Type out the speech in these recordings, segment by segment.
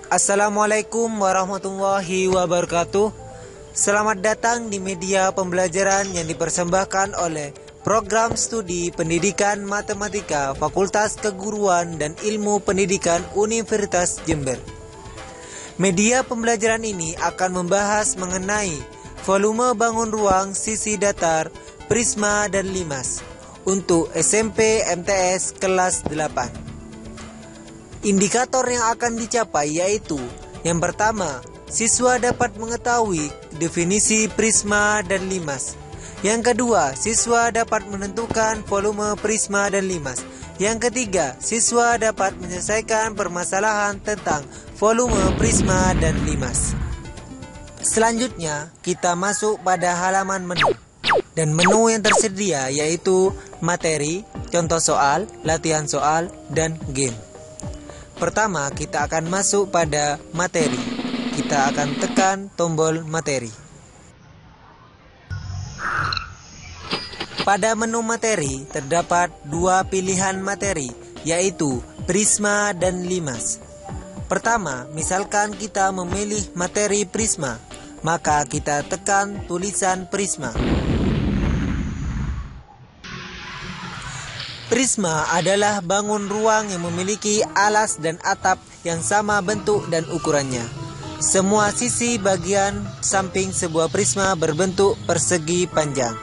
Assalamualaikum warahmatullahi wabarakatuh. Selamat datang di media pembelajaran yang dipersembahkan oleh Program Studi Pendidikan Matematika Fakultas Keguruan dan Ilmu Pendidikan Universitas Jember. Media pembelajaran ini akan membahas mengenai volume bangun ruang sisi datar, prisma dan limas untuk SMP MTS kelas 8. Indikator yang akan dicapai yaitu yang pertama, siswa dapat mengetahui definisi prisma dan limas. Yang kedua, siswa dapat menentukan volume prisma dan limas. Yang ketiga, siswa dapat menyelesaikan permasalahan tentang volume prisma dan limas. Selanjutnya, kita masuk pada halaman menu. Dan menu yang tersedia yaitu materi, contoh soal, latihan soal, dan game. Pertama, kita akan masuk pada materi. Kita akan tekan tombol materi. Pada menu materi terdapat dua pilihan materi, yaitu prisma dan limas. Pertama, misalkan kita memilih materi prisma, maka kita tekan tulisan prisma. Prisma adalah bangun ruang yang memiliki alas dan atap yang sama bentuk dan ukurannya. Semua sisi bagian samping sebuah prisma berbentuk persegi panjang.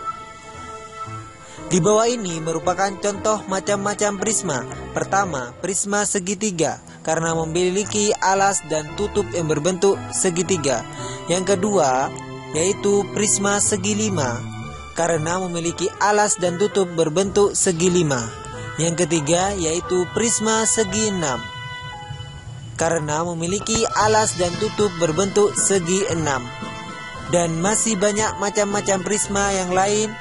Di bawah ini merupakan contoh macam-macam prisma. Pertama, prisma segitiga karena memiliki alas dan tutup yang berbentuk segitiga. Yang kedua, yaitu prisma segi lima karena memiliki alas dan tutup berbentuk segi lima. Yang ketiga yaitu prisma segi enam karena memiliki alas dan tutup berbentuk segi enam. Dan masih banyak macam-macam prisma yang lain.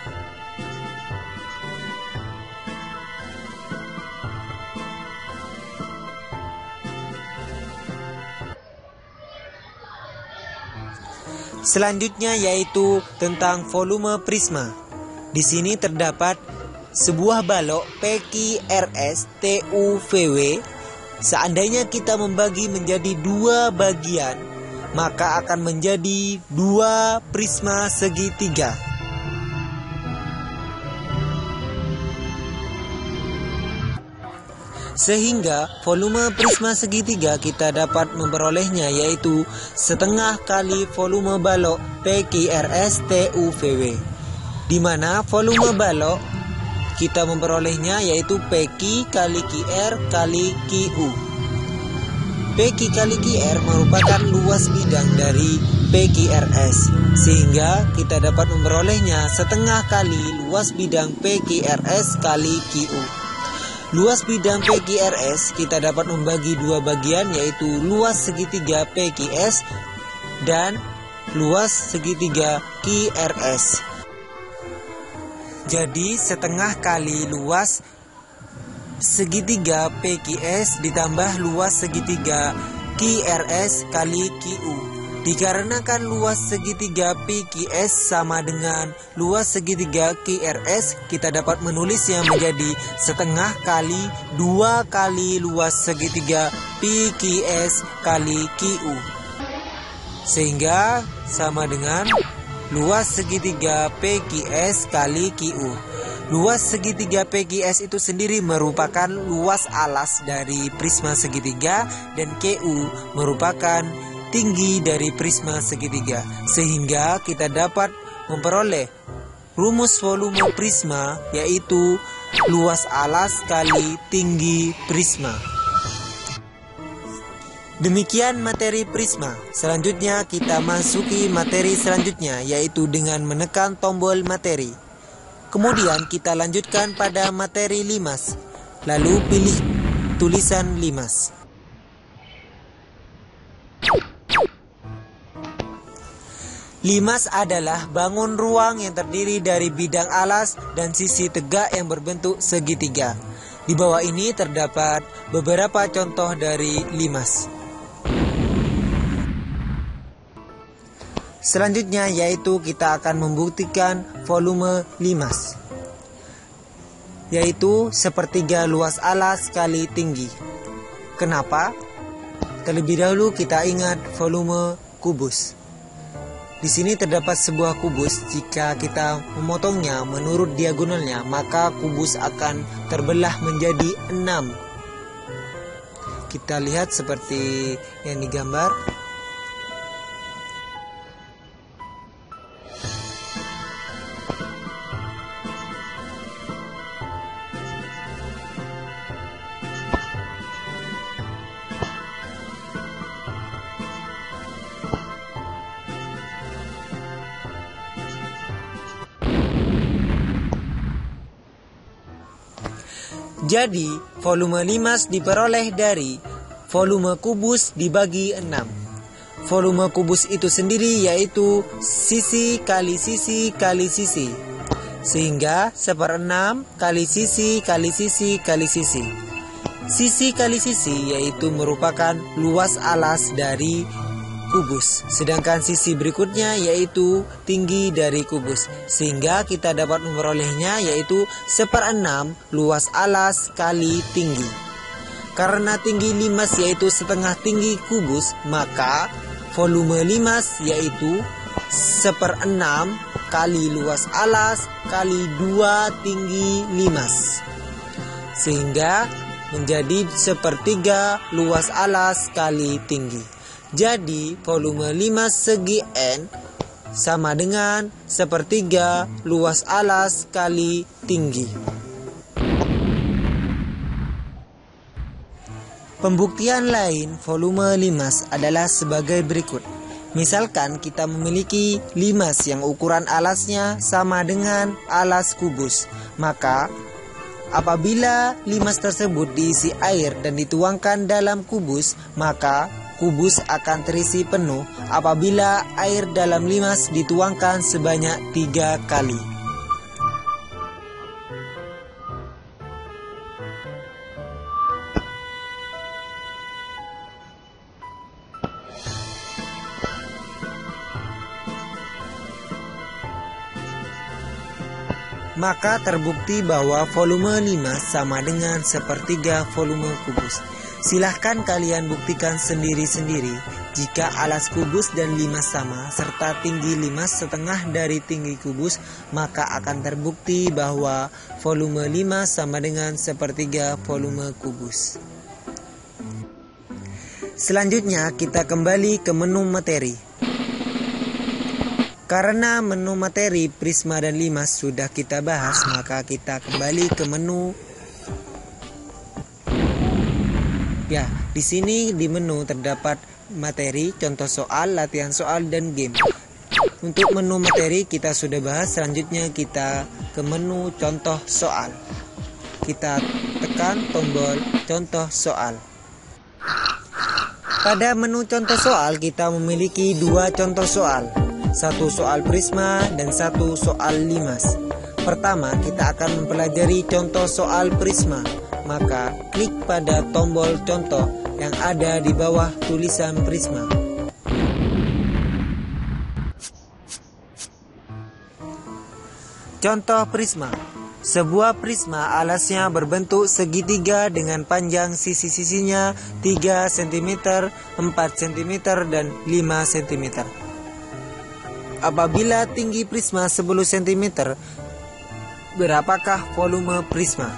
Selanjutnya yaitu tentang volume prisma. Di sini terdapat sebuah balok PQRS TUVW. Seandainya kita membagi menjadi dua bagian, maka akan menjadi dua prisma segitiga. Sehingga volume prisma segitiga kita dapat memperolehnya yaitu setengah kali volume balok PQRS TUVW, di mana volume balok kita memperolehnya yaitu PQ kali QR kali QU. PQ kali QR merupakan luas bidang dari PQRS, sehingga kita dapat memperolehnya setengah kali luas bidang PQRS kali QU. Luas bidang PQRS kita dapat membagi dua bagian yaitu luas segitiga PQS dan luas segitiga QRS. Jadi setengah kali luas segitiga PQS ditambah luas segitiga QRS kali QU. Dikarenakan luas segitiga PQS sama dengan luas segitiga QRS, kita dapat menulisnya menjadi setengah kali 2 kali luas segitiga PQS kali QU. Sehingga sama dengan luas segitiga PQS kali QU. Luas segitiga PQS itu sendiri merupakan luas alas dari prisma segitiga dan QU merupakan tinggi dari prisma segitiga, sehingga kita dapat memperoleh rumus volume prisma yaitu luas alas kali tinggi prisma. Demikian materi prisma. Selanjutnya kita masuki materi selanjutnya yaitu dengan menekan tombol materi. Kemudian kita lanjutkan pada materi limas. Lalu pilih tulisan limas. Limas adalah bangun ruang yang terdiri dari bidang alas dan sisi tegak yang berbentuk segitiga. Di bawah ini terdapat beberapa contoh dari limas. Selanjutnya yaitu kita akan membuktikan volume limas, yaitu sepertiga luas alas kali tinggi. Kenapa? Terlebih dahulu kita ingat volume kubus. Di sini terdapat sebuah kubus. Jika kita memotongnya menurut diagonalnya, maka kubus akan terbelah menjadi 6. Kita lihat seperti yang digambar. Jadi, volume limas diperoleh dari volume kubus dibagi 6. Volume kubus itu sendiri yaitu sisi kali sisi kali sisi. Sehingga 1/6 kali sisi kali sisi kali sisi. Sisi kali sisi yaitu merupakan luas alas dari kubus, sedangkan sisi berikutnya yaitu tinggi dari kubus, sehingga kita dapat memperolehnya yaitu 1/6 luas alas kali tinggi. Karena tinggi limas yaitu setengah tinggi kubus, maka volume limas yaitu 1/6 kali luas alas kali 2 tinggi limas, sehingga menjadi 1/3 luas alas kali tinggi. Jadi volume limas segi N sama dengan 1/3 luas alas kali tinggi. Pembuktian lain volume limas adalah sebagai berikut. Misalkan kita memiliki limas yang ukuran alasnya sama dengan alas kubus, maka apabila limas tersebut diisi air dan dituangkan dalam kubus, maka kubus akan terisi penuh apabila air dalam limas dituangkan sebanyak 3 kali. Maka terbukti bahwa volume limas sama dengan 1/3 volume kubus. Silahkan kalian buktikan sendiri-sendiri. Jika alas kubus dan limas sama, serta tinggi limas setengah dari tinggi kubus, maka akan terbukti bahwa volume limas sama dengan 1/3 volume kubus. Selanjutnya kita kembali ke menu materi. Karena menu materi prisma dan limas sudah kita bahas, maka kita kembali ke menu. Ya, di sini di menu terdapat materi, contoh soal, latihan soal, dan game. Untuk menu materi kita sudah bahas, selanjutnya kita ke menu contoh soal. Kita tekan tombol contoh soal. Pada menu contoh soal kita memiliki 2 contoh soal. 1 soal prisma dan 1 soal limas. Pertama, kita akan mempelajari contoh soal prisma. Maka klik pada tombol contoh yang ada di bawah tulisan prisma. Contoh prisma. Sebuah prisma alasnya berbentuk segitiga dengan panjang sisi-sisinya 3 cm, 4 cm, dan 5 cm. Apabila tinggi prisma 10 cm, berapakah volume prisma?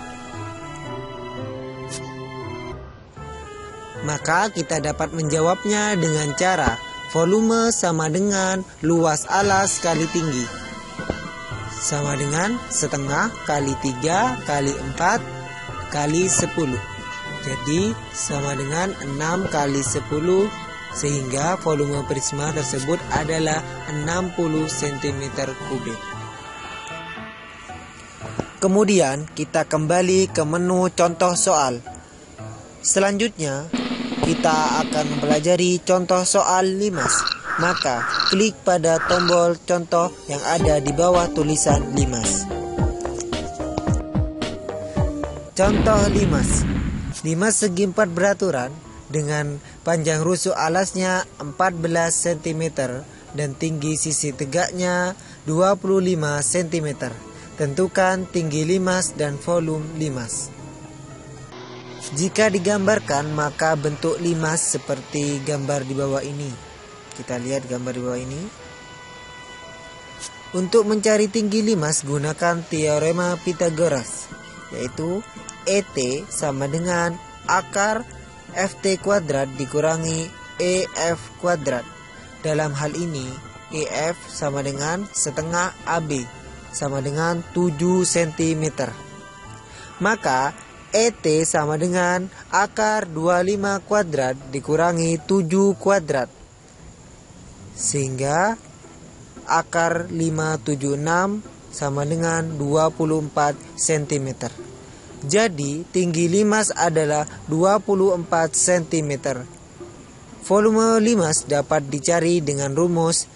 Maka kita dapat menjawabnya dengan cara volume sama dengan luas alas kali tinggi, sama dengan setengah kali 3 kali 4 kali 10. Jadi sama dengan 6 kali 10, sehingga volume prisma tersebut adalah 60 cm3. Kemudian kita kembali ke menu contoh soal. Selanjutnya kita akan mempelajari contoh soal limas. Maka klik pada tombol contoh yang ada di bawah tulisan limas. Contoh limas. Limas segi 4 beraturan dengan panjang rusuk alasnya 14 cm dan tinggi sisi tegaknya 25 cm. Tentukan tinggi limas dan volume limas. Jika digambarkan maka bentuk limas seperti gambar di bawah ini. Kita lihat gambar di bawah ini. Untuk mencari tinggi limas gunakan teorema Pythagoras, yaitu ET sama dengan akar FT kuadrat dikurangi EF kuadrat. Dalam hal ini EF sama dengan setengah AB sama dengan 7 cm. Maka ET sama dengan akar 25 kuadrat dikurangi 7 kuadrat. Sehingga akar 576 sama dengan 24 cm. Jadi tinggi limas adalah 24 cm. Volume limas dapat dicari dengan rumus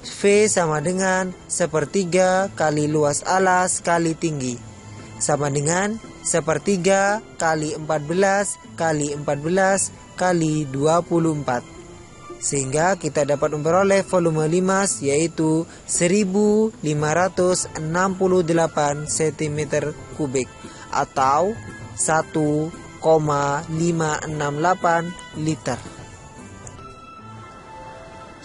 V sama dengan sepertiga kali luas alas kali tinggi sama dengan sepertiga kali 14 kali 14 kali 24. Sehingga kita dapat memperoleh volume limas yaitu 1568 cm kubik atau 1,568 liter.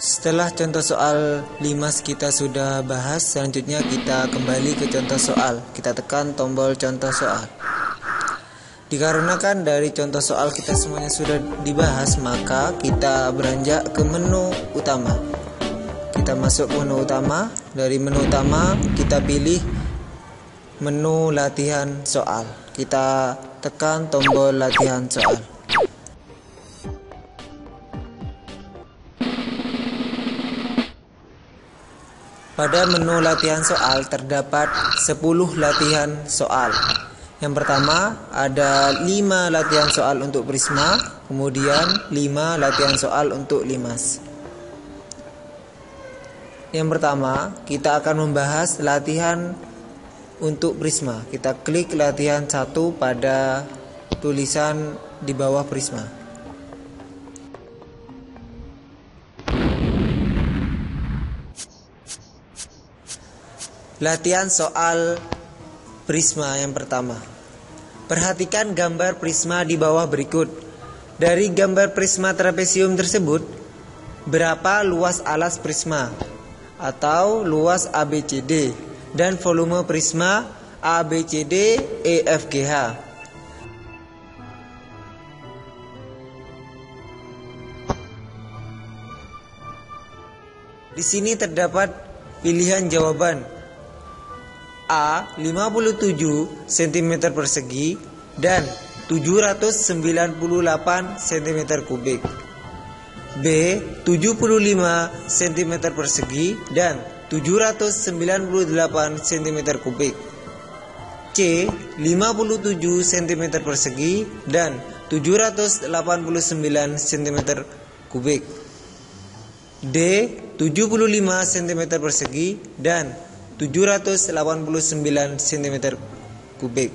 Setelah contoh soal limas kita sudah bahas, selanjutnya kita kembali ke contoh soal. Kita tekan tombol contoh soal. Dikarenakan dari contoh soal kita semuanya sudah dibahas, maka kita beranjak ke menu utama. Kita masuk ke menu utama. Dari menu utama kita pilih menu latihan soal. Kita tekan tombol latihan soal. Pada menu latihan soal terdapat 10 latihan soal. Yang pertama ada 5 latihan soal untuk prisma, kemudian 5 latihan soal untuk limas. Yang pertama kita akan membahas latihan untuk prisma. Kita klik latihan 1 pada tulisan di bawah prisma. Latihan soal prisma yang pertama. Perhatikan gambar prisma di bawah berikut. Dari gambar prisma trapesium tersebut, berapa luas alas prisma atau luas ABCD dan volume prisma ABCD EFGH. Di sini terdapat pilihan jawaban. A 57 cm persegi dan 798 cm kubik. B 75 cm persegi dan 798 cm kubik. C 57 cm persegi dan 789 cm kubik. D 75 cm persegi dan 789 cm kubik.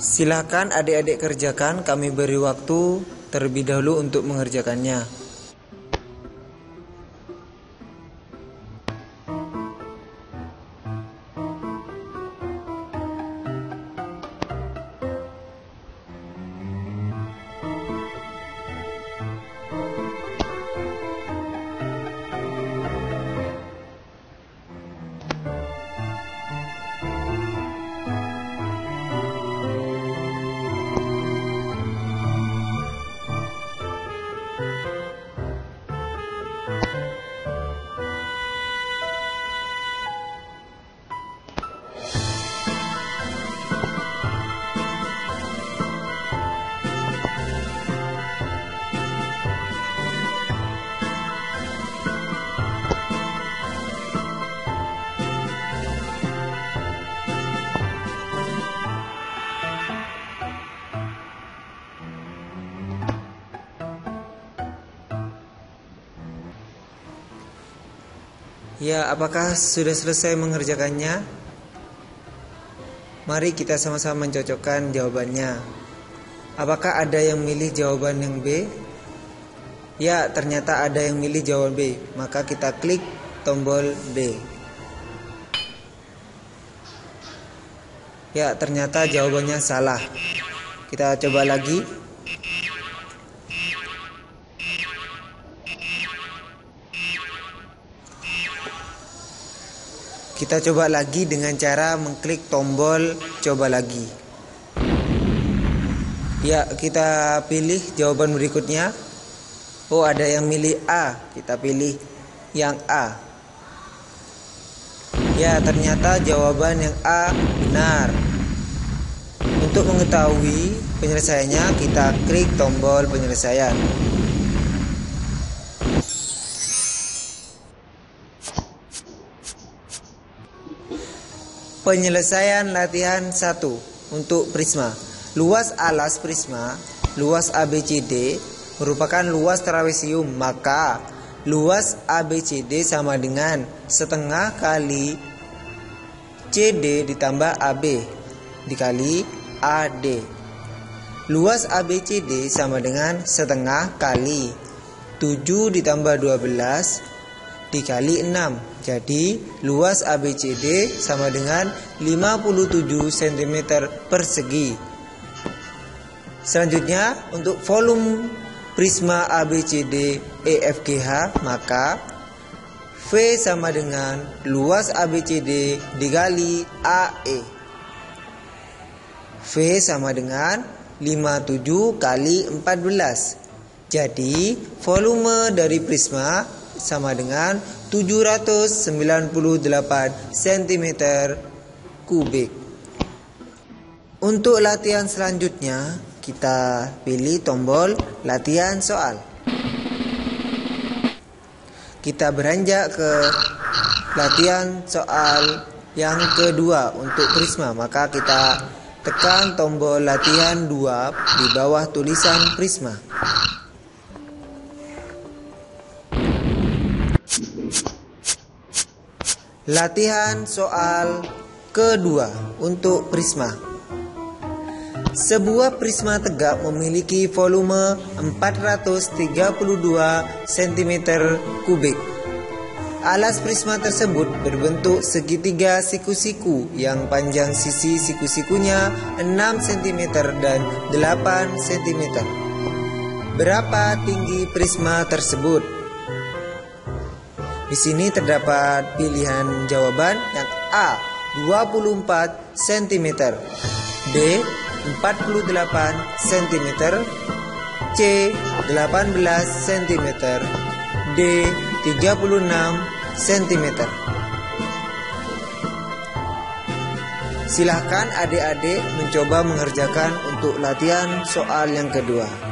Silakan adik-adik kerjakan, kami beri waktu terlebih dahulu untuk mengerjakannya. Ya, apakah sudah selesai mengerjakannya? Mari kita sama-sama mencocokkan jawabannya. Apakah ada yang milih jawaban yang B? Ya, ternyata ada yang milih jawaban B. Maka kita klik tombol B. Ya, ternyata jawabannya salah. Kita coba lagi. Kita coba lagi dengan cara mengklik tombol coba lagi. Ya, kita pilih jawaban berikutnya. Oh, ada yang milih A. Kita pilih yang A. Ya, ternyata jawaban yang A benar. Untuk mengetahui penyelesaiannya, kita klik tombol penyelesaian. Penyelesaian latihan 1 untuk prisma. Luas alas prisma, luas ABCD merupakan luas trapesium, maka luas ABCD sama dengan setengah kali CD ditambah AB dikali AD. Luas ABCD sama dengan setengah kali 7 ditambah 12 dikali 6. Jadi luas ABCD sama dengan 57 cm persegi. Selanjutnya untuk volume prisma ABCD EFGH, maka V sama dengan luas ABCD dikali AE. V sama dengan 57 kali 14. Jadi volume dari prisma sama dengan 798 cm kubik. Untuk latihan selanjutnya, kita pilih tombol latihan soal. Kita beranjak ke latihan soal yang kedua untuk prisma, maka kita tekan tombol latihan 2 di bawah tulisan prisma. Latihan soal kedua untuk prisma. Sebuah prisma tegak memiliki volume 432 cm kubik. Alas prisma tersebut berbentuk segitiga siku-siku yang panjang sisi siku-sikunya 6 cm dan 8 cm. Berapa tinggi prisma tersebut? Di sini terdapat pilihan jawaban yang A 24 cm, B 48 cm, C 18 cm, D 36 cm. Silahkan adik-adik mencoba mengerjakan untuk latihan soal yang kedua.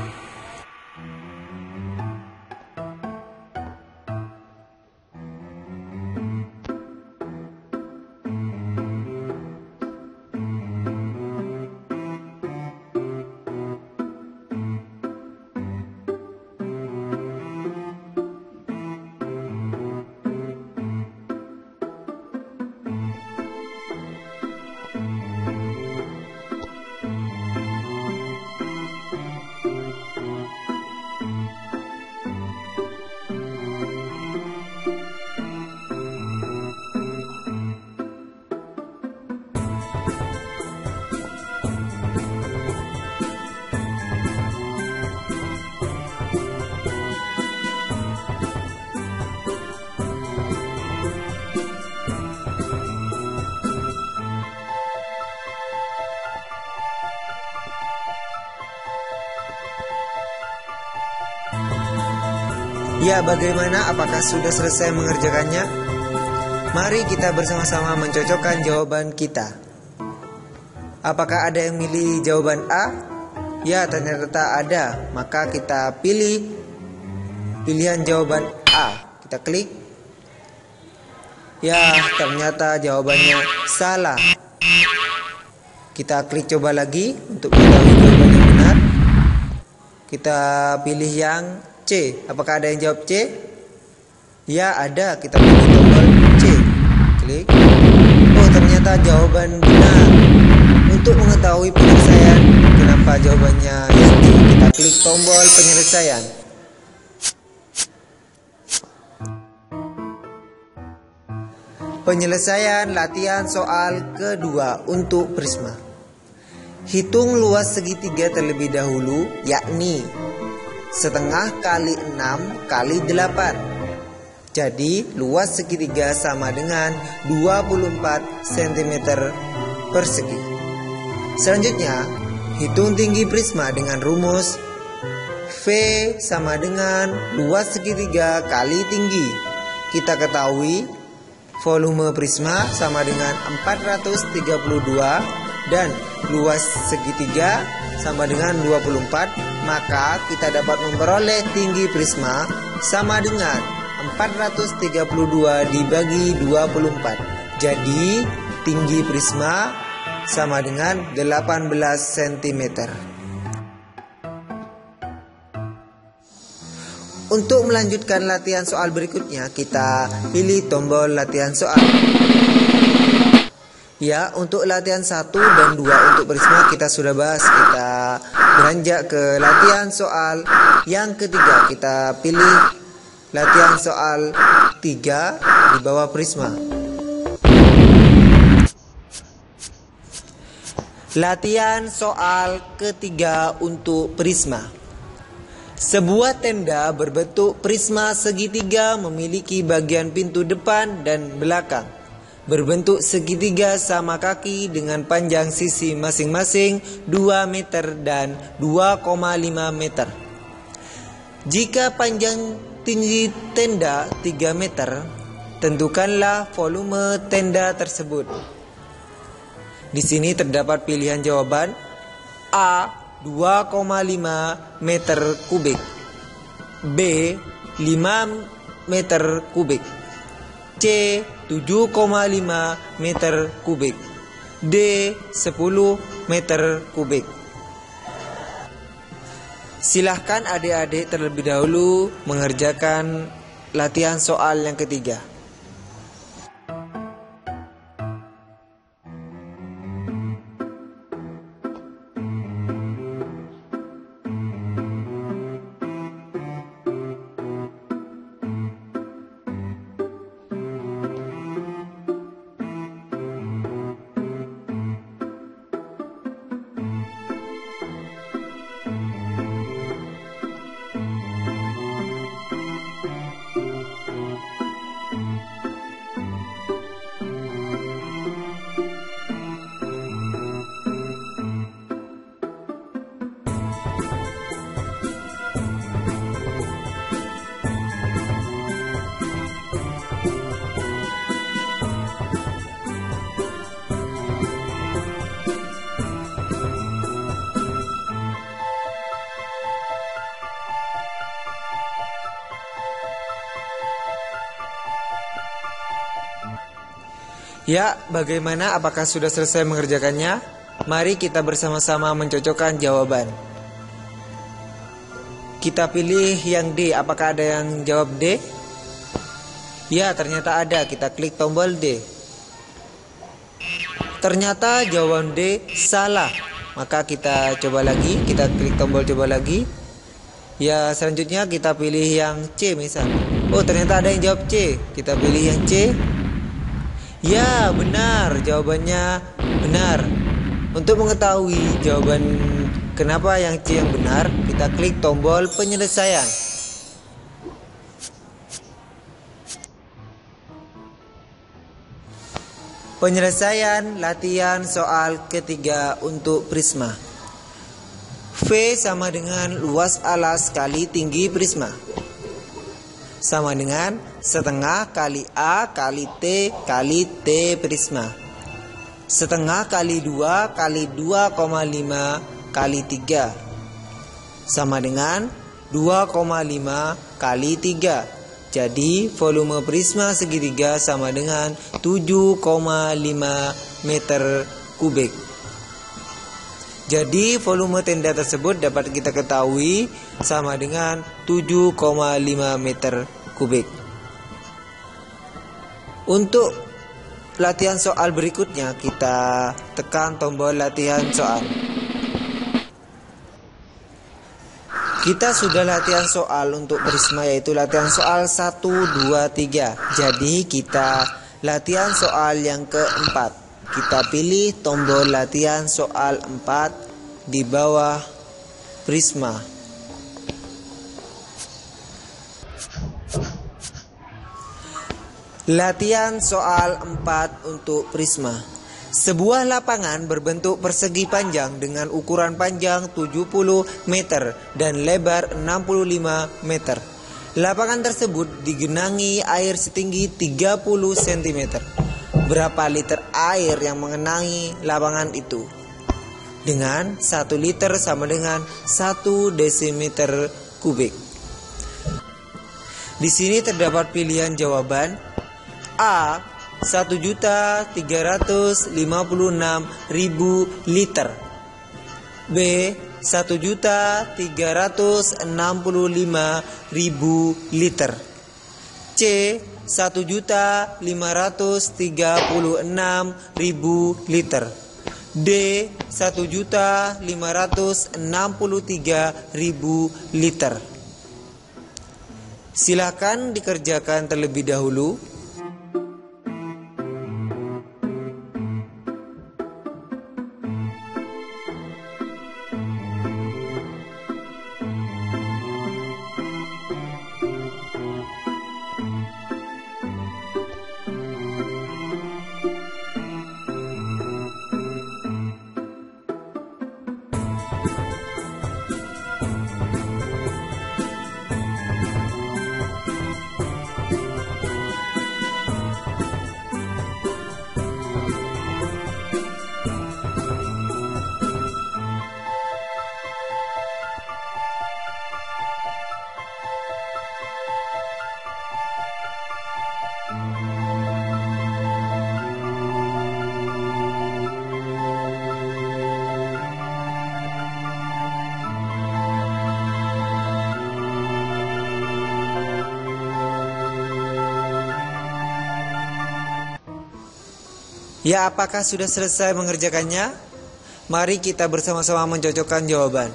Ya, bagaimana? Apakah sudah selesai mengerjakannya? Mari kita bersama-sama mencocokkan jawaban kita. Apakah ada yang milih jawaban A? Ya, ternyata ada. Maka kita pilih pilihan jawaban A. Kita klik. Ya, ternyata jawabannya salah. Kita klik coba lagi untuk mengetahui jawaban yang benar. Kita pilih yang C. Apakah ada yang jawab C? Ya, ada. Kita pilih tombol C. Klik. Oh, ternyata jawaban benar. Untuk mengetahui penyelesaian, kenapa jawabannya yang D, kita klik tombol penyelesaian. Penyelesaian latihan soal kedua untuk prisma. Hitung luas segitiga terlebih dahulu, yakni setengah kali 6 kali 8. Jadi luas segitiga sama dengan 24 cm persegi. Selanjutnya, hitung tinggi prisma dengan rumus V sama dengan luas segitiga kali tinggi. Kita ketahui volume prisma sama dengan 432 dan luas segitiga sama dengan 24, maka kita dapat memperoleh tinggi prisma sama dengan 432 dibagi 24. Jadi tinggi prisma sama dengan 18 cm. Untuk melanjutkan latihan soal berikutnya, kita pilih tombol latihan soal. Ya, untuk latihan 1 dan 2 untuk prisma kita sudah bahas. Kita beranjak ke latihan soal yang ketiga. Kita pilih latihan soal 3 di bawah prisma. Latihan soal ketiga untuk prisma. Sebuah tenda berbentuk prisma segitiga memiliki bagian pintu depan dan belakang. Berbentuk segitiga sama kaki dengan panjang sisi masing-masing 2 meter dan 2,5 meter. Jika panjang tinggi tenda 3 meter, tentukanlah volume tenda tersebut. Di sini terdapat pilihan jawaban: A 2,5 meter kubik, B 5 meter kubik, C 7,5 meter kubik, D 10 meter kubik. Silahkan adik-adik terlebih dahulu mengerjakan latihan soal yang ketiga. Ya, bagaimana? Apakah sudah selesai mengerjakannya? Mari kita bersama-sama mencocokkan jawaban. Kita pilih yang D. Apakah ada yang jawab D? Ya, ternyata ada. Kita klik tombol D. Ternyata jawaban D salah. Maka kita coba lagi. Kita klik tombol coba lagi. Ya, selanjutnya kita pilih yang C misal. Oh, ternyata ada yang jawab C. Kita pilih yang C. Ya, benar. Jawabannya benar. Untuk mengetahui jawaban kenapa yang C yang benar, kita klik tombol penyelesaian. Penyelesaian latihan soal ketiga untuk prisma. V sama dengan luas alas kali tinggi prisma. Sama dengan setengah kali A kali T kali T prisma. Setengah kali 2 kali 2,5 kali 3. Sama dengan 2,5 kali 3. Jadi volume prisma segitiga sama dengan 7,5 meter kubik. Jadi volume tenda tersebut dapat kita ketahui sama dengan 7,5 meter kubik. Untuk latihan soal berikutnya, kita tekan tombol latihan soal. Kita sudah latihan soal untuk prisma, yaitu latihan soal 1, 2, 3. Jadi kita latihan soal yang keempat. kita pilih tombol latihan soal 4 di bawah Prisma. Latihan soal 4 untuk Prisma. Sebuah lapangan berbentuk persegi panjang dengan ukuran panjang 70 meter dan lebar 65 meter. Lapangan tersebut digenangi air setinggi 30 cm. Berapa liter air yang mengenangi lapangan itu? Dengan 1 liter sama dengan 1 desimeter kubik. Di sini terdapat pilihan jawaban. A. 1.356.000 liter. B. 1.365.000 liter. C. 1.536.000 liter. D. 1.563.000 liter. Silakan dikerjakan terlebih dahulu. Ya, apakah sudah selesai mengerjakannya? Mari kita bersama-sama mencocokkan jawaban.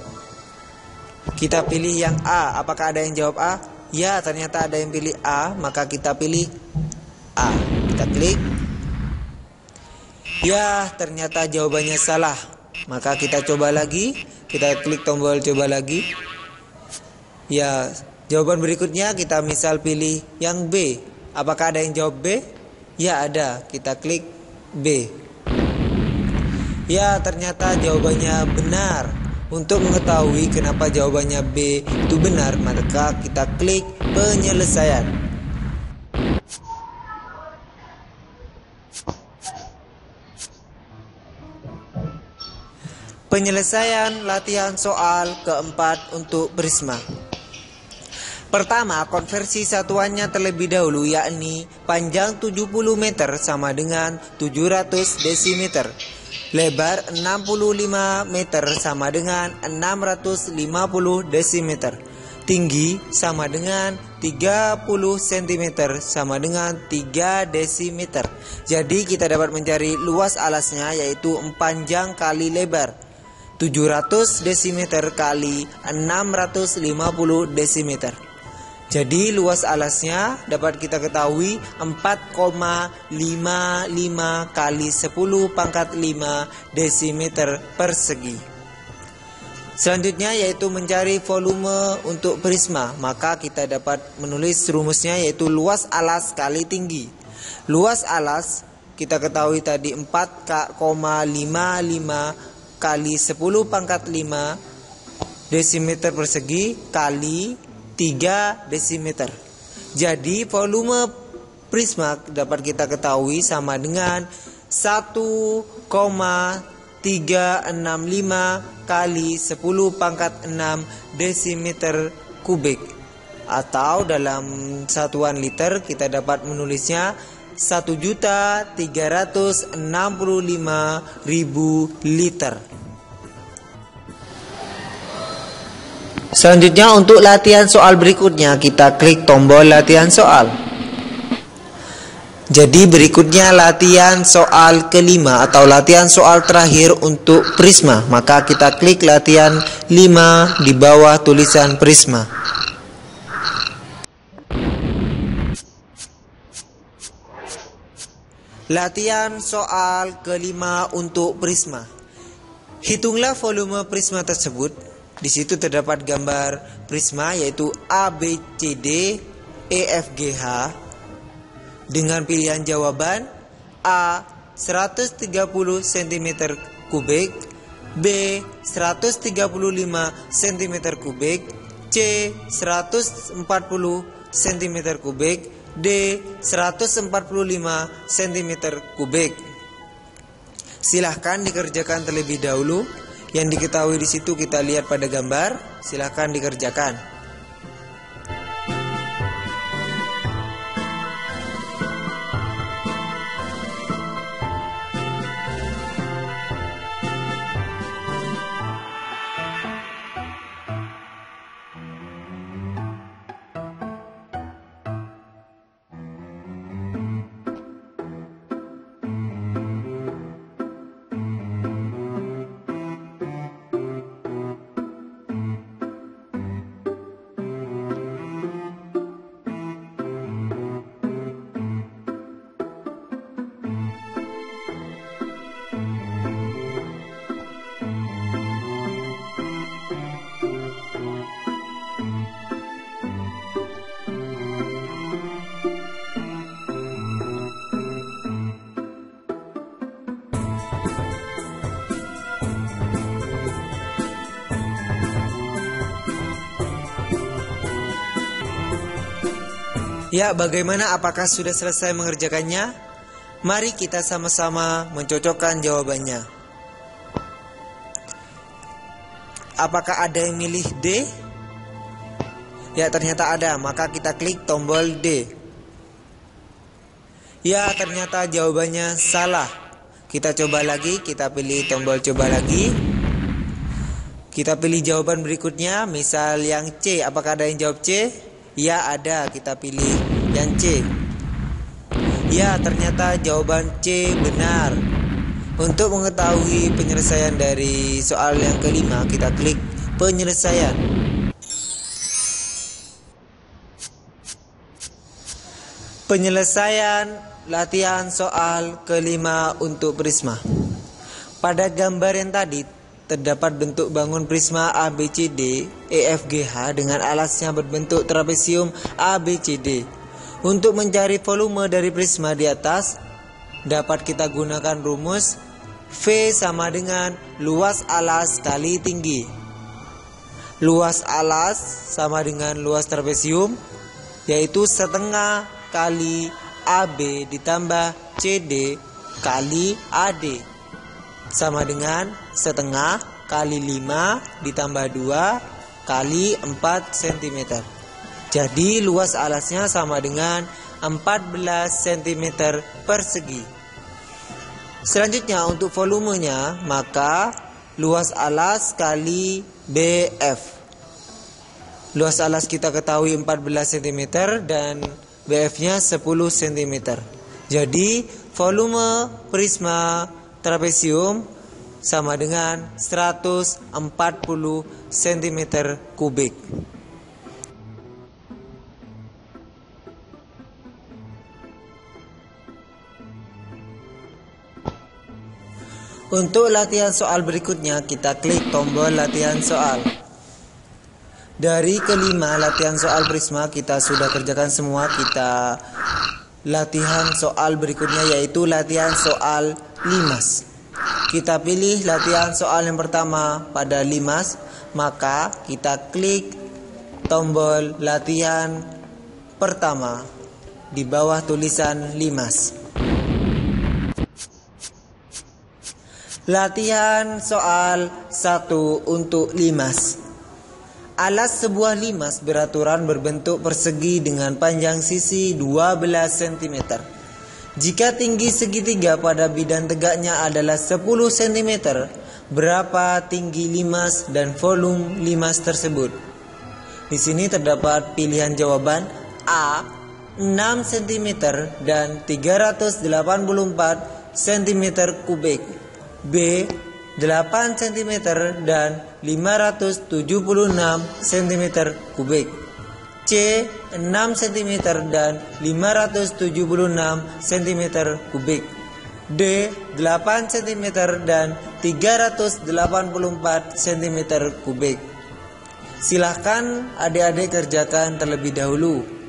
Kita pilih yang A. Apakah ada yang jawab A? Ya, ternyata ada yang pilih A, maka kita pilih A. Kita klik. Ya, ternyata jawabannya salah. Maka kita coba lagi. Kita klik tombol coba lagi. Ya, jawaban berikutnya kita misal pilih yang B. Apakah ada yang jawab B? Ya, ada. Kita klik B. Ya, ternyata jawabannya benar. Untuk mengetahui kenapa jawabannya B itu benar, maka kita klik penyelesaian. Penyelesaian latihan soal keempat untuk Prisma. Pertama, konversi satuannya terlebih dahulu, yakni panjang 70 meter sama dengan 700 desimeter. Lebar 65 meter sama dengan 650 desimeter. Tinggi sama dengan 30 cm sama dengan 3 desimeter. Jadi kita dapat mencari luas alasnya, yaitu panjang kali lebar. 700 desimeter kali 650 desimeter. Jadi luas alasnya dapat kita ketahui 4,55 kali 10 pangkat 5 desimeter persegi. Selanjutnya yaitu mencari volume untuk prisma. Maka kita dapat menulis rumusnya, yaitu luas alas kali tinggi. Luas alas kita ketahui tadi 4,55 kali 10 pangkat 5 desimeter persegi kali 3 desimeter. Jadi volume prisma dapat kita ketahui sama dengan 1,365 kali 10 pangkat 6 desimeter kubik. Atau dalam satuan liter kita dapat menulisnya 1.365.000 liter. Selanjutnya untuk latihan soal berikutnya kita klik tombol latihan soal. Jadi berikutnya latihan soal kelima atau latihan soal terakhir untuk prisma. Maka kita klik latihan 5 di bawah tulisan prisma. Latihan soal kelima untuk prisma. Hitunglah volume prisma tersebut. Di situ terdapat gambar prisma yaitu ABCD EFGH dengan pilihan jawaban A 130 cm kubik, B 135 cm kubik, C 140 cm kubik, D 145 cm kubik. Silahkan dikerjakan terlebih dahulu. Yang diketahui di situ kita lihat pada gambar. Silahkan dikerjakan. Ya, bagaimana? Apakah sudah selesai mengerjakannya? Mari kita sama-sama mencocokkan jawabannya. Apakah ada yang milih D? Ya, ternyata ada. Maka kita klik tombol D. Ya, ternyata jawabannya salah. Kita coba lagi. Kita pilih tombol coba lagi. Kita pilih jawaban berikutnya. Misal yang C. Apakah ada yang jawab C? Ya, ada. Kita pilih yang C. Ya, ternyata jawaban C benar. Untuk mengetahui penyelesaian dari soal yang kelima, kita klik penyelesaian. Penyelesaian latihan soal kelima untuk prisma. Pada gambar yang tadi terdapat bentuk bangun prisma ABCD EFGH dengan alasnya berbentuk trapesium ABCD. Untuk mencari volume dari prisma di atas, dapat kita gunakan rumus V sama dengan luas alas kali tinggi. Luas alas sama dengan luas trapesium, yaitu setengah kali AB ditambah CD kali AD, sama dengan setengah kali 5 ditambah 2 kali 4 cm. Jadi luas alasnya sama dengan 14 cm persegi. Selanjutnya untuk volumenya, maka luas alas kali BF. Luas alas kita ketahui 14 cm dan BF-nya 10 cm. Jadi volume prisma trapesium sama dengan 140 cm kubik. Untuk latihan soal berikutnya, kita klik tombol latihan soal. Dari kelima latihan soal prisma kita sudah kerjakan semua. Kita latihan soal berikutnya yaitu latihan soal limas. Kita pilih latihan soal yang pertama pada limas, maka kita klik tombol latihan pertama di bawah tulisan limas. Latihan soal 1 untuk limas. Alas sebuah limas beraturan berbentuk persegi dengan panjang sisi 12 cm. Jika tinggi segitiga pada bidang tegaknya adalah 10 cm, berapa tinggi limas dan volume limas tersebut? Di sini terdapat pilihan jawaban A 6 cm dan 384 cm kubik, B 8 cm dan 576 cm kubik. C 6 cm dan 576 cm kubik, D 8 cm dan 384 cm kubik. Silahkan adik-adik kerjakan terlebih dahulu.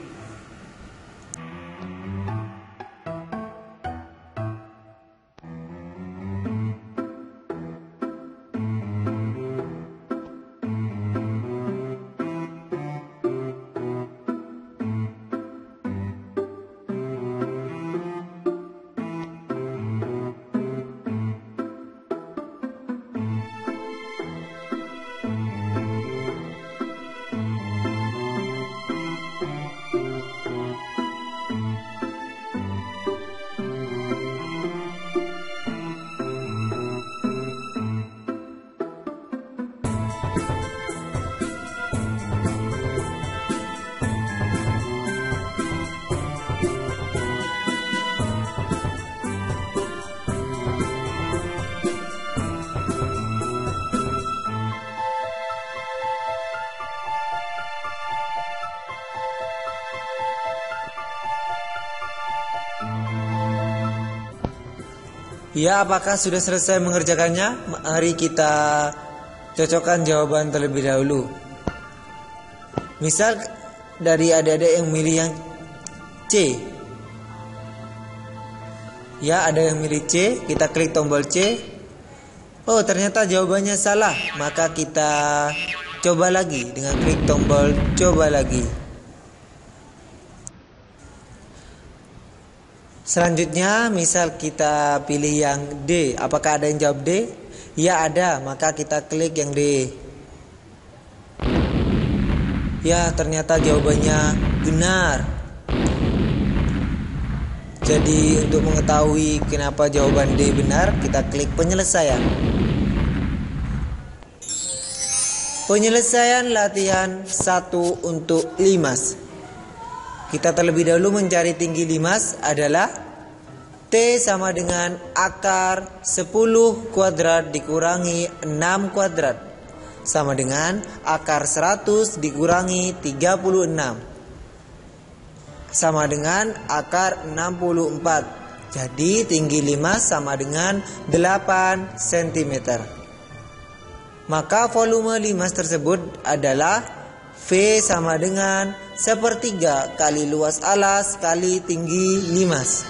Ya, apakah sudah selesai mengerjakannya? Mari kita cocokkan jawaban terlebih dahulu. Misal dari adik-adik yang milih yang C. Ya, ada yang milih C, kita klik tombol C. Oh, ternyata jawabannya salah. Maka kita coba lagi dengan klik tombol coba lagi. Selanjutnya, misal kita pilih yang D. Apakah ada yang jawab D? Ya, ada. Maka kita klik yang D. Ya, ternyata jawabannya benar. Jadi, untuk mengetahui kenapa jawaban D benar, kita klik penyelesaian. Penyelesaian latihan 1 untuk limas. Kita terlebih dahulu mencari tinggi limas adalah T sama dengan akar 10 kuadrat dikurangi 6 kuadrat sama dengan akar 100 dikurangi 36 sama dengan akar 64. Jadi tinggi limas sama dengan 8 cm. Maka volume limas tersebut adalah V sama dengan 1/3 kali luas alas kali tinggi limas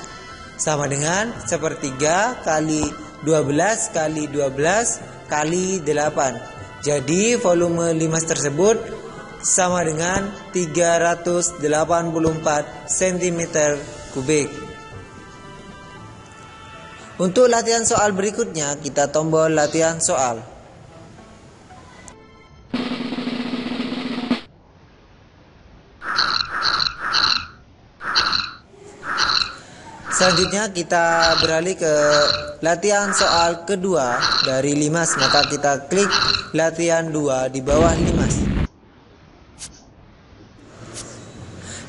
sama dengan 1/3 kali 12 kali 12 kali 8. Jadi volume limas tersebut sama dengan 384 cm kubik. Untuk latihan soal berikutnya, kita tombol latihan soal. Selanjutnya kita beralih ke latihan soal kedua dari limas. Maka kita klik latihan 2 di bawah limas.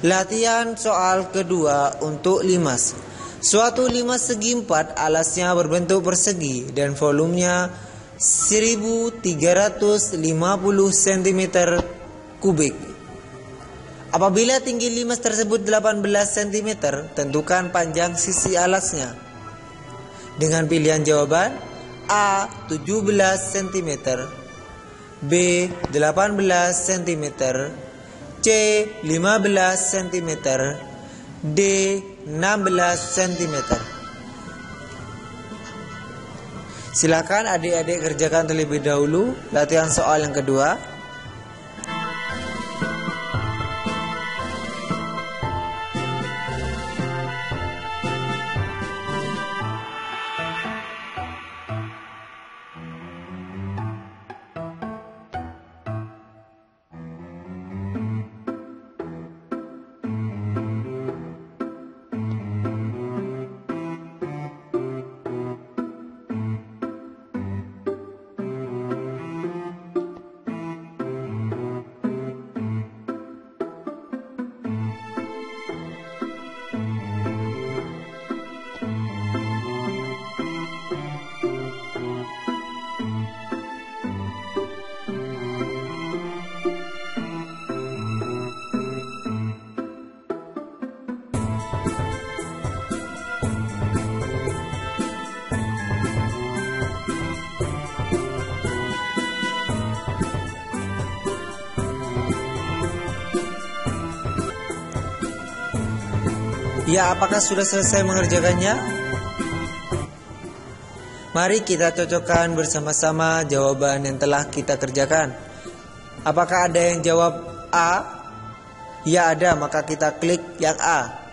Latihan soal kedua untuk limas. Suatu limas segi 4, alasnya berbentuk persegi dan volumenya 1350 cm kubik. Apabila tinggi limas tersebut 18 cm, tentukan panjang sisi alasnya. Dengan pilihan jawaban A 17 cm, B 18 cm, C 15 cm, D 16 cm. Silakan adik-adik kerjakan terlebih dahulu latihan soal yang kedua. Ya, apakah sudah selesai mengerjakannya? Mari kita cocokkan bersama-sama jawaban yang telah kita kerjakan. Apakah ada yang jawab A? Ya, ada, maka kita klik yang A.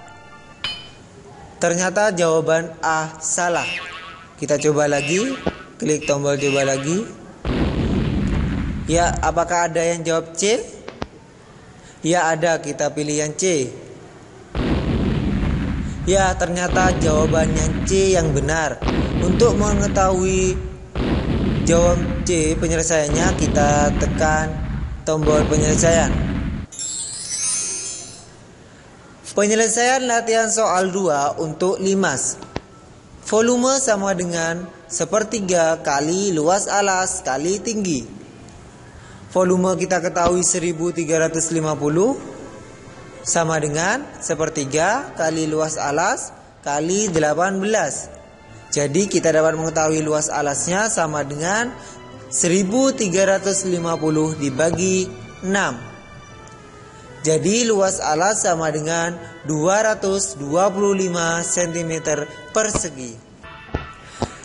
Ternyata jawaban A salah. Kita coba lagi, klik tombol coba lagi. Ya, apakah ada yang jawab C? Ya, ada, kita pilih yang C. Ya, ternyata jawaban yang C yang benar. Untuk mengetahui jawab C penyelesaiannya, kita tekan tombol penyelesaian. Penyelesaian latihan soal 2 untuk limas. Volume sama dengan 1/3 kali luas alas kali tinggi. Volume kita ketahui 1350 sama dengan 1/3 kali luas alas kali 18. Jadi kita dapat mengetahui luas alasnya sama dengan 1350 dibagi 6. Jadi luas alas sama dengan 225 cm persegi.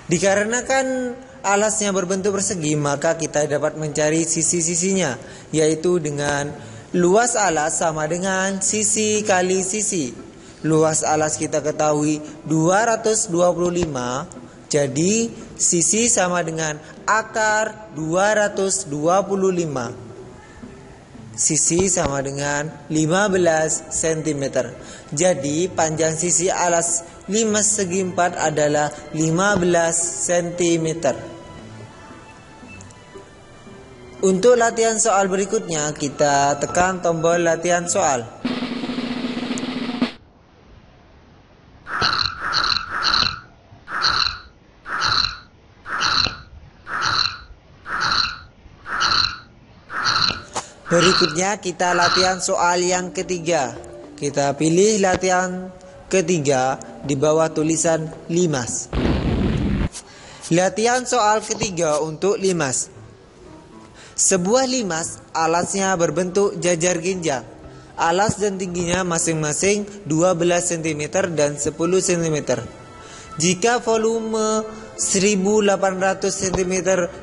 Dikarenakan alasnya berbentuk persegi, maka kita dapat mencari sisi-sisinya, yaitu dengan luas alas sama dengan sisi kali sisi. Luas alas kita ketahui 225, jadi sisi sama dengan akar 225. Sisi sama dengan 15 cm. Jadi panjang sisi alas 5 segi 4 adalah 15 cm. Untuk latihan soal berikutnya, kita tekan tombol latihan soal. Berikutnya kita latihan soal yang ketiga. Kita pilih latihan ketiga di bawah tulisan limas. Latihan soal ketiga untuk limas. Sebuah limas alasnya berbentuk jajar genjang. Alas dan tingginya masing-masing 12 cm dan 10 cm. Jika volume 1800 cm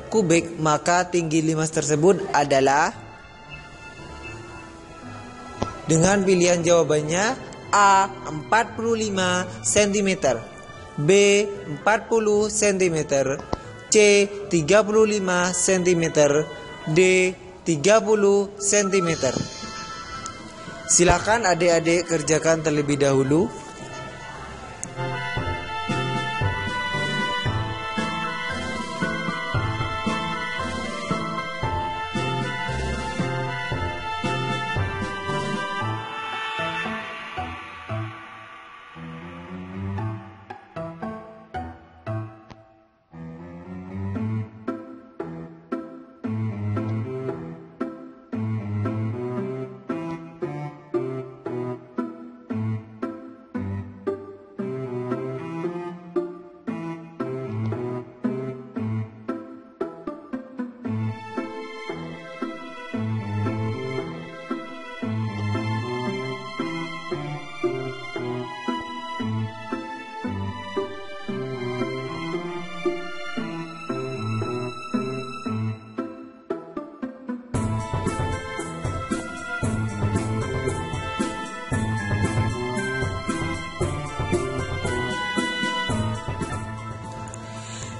kubik, maka tinggi limas tersebut adalah, dengan pilihan jawabannya A 45 cm, B 40 cm, C 35 cm, D 30 cm. Silakan adik-adik kerjakan terlebih dahulu.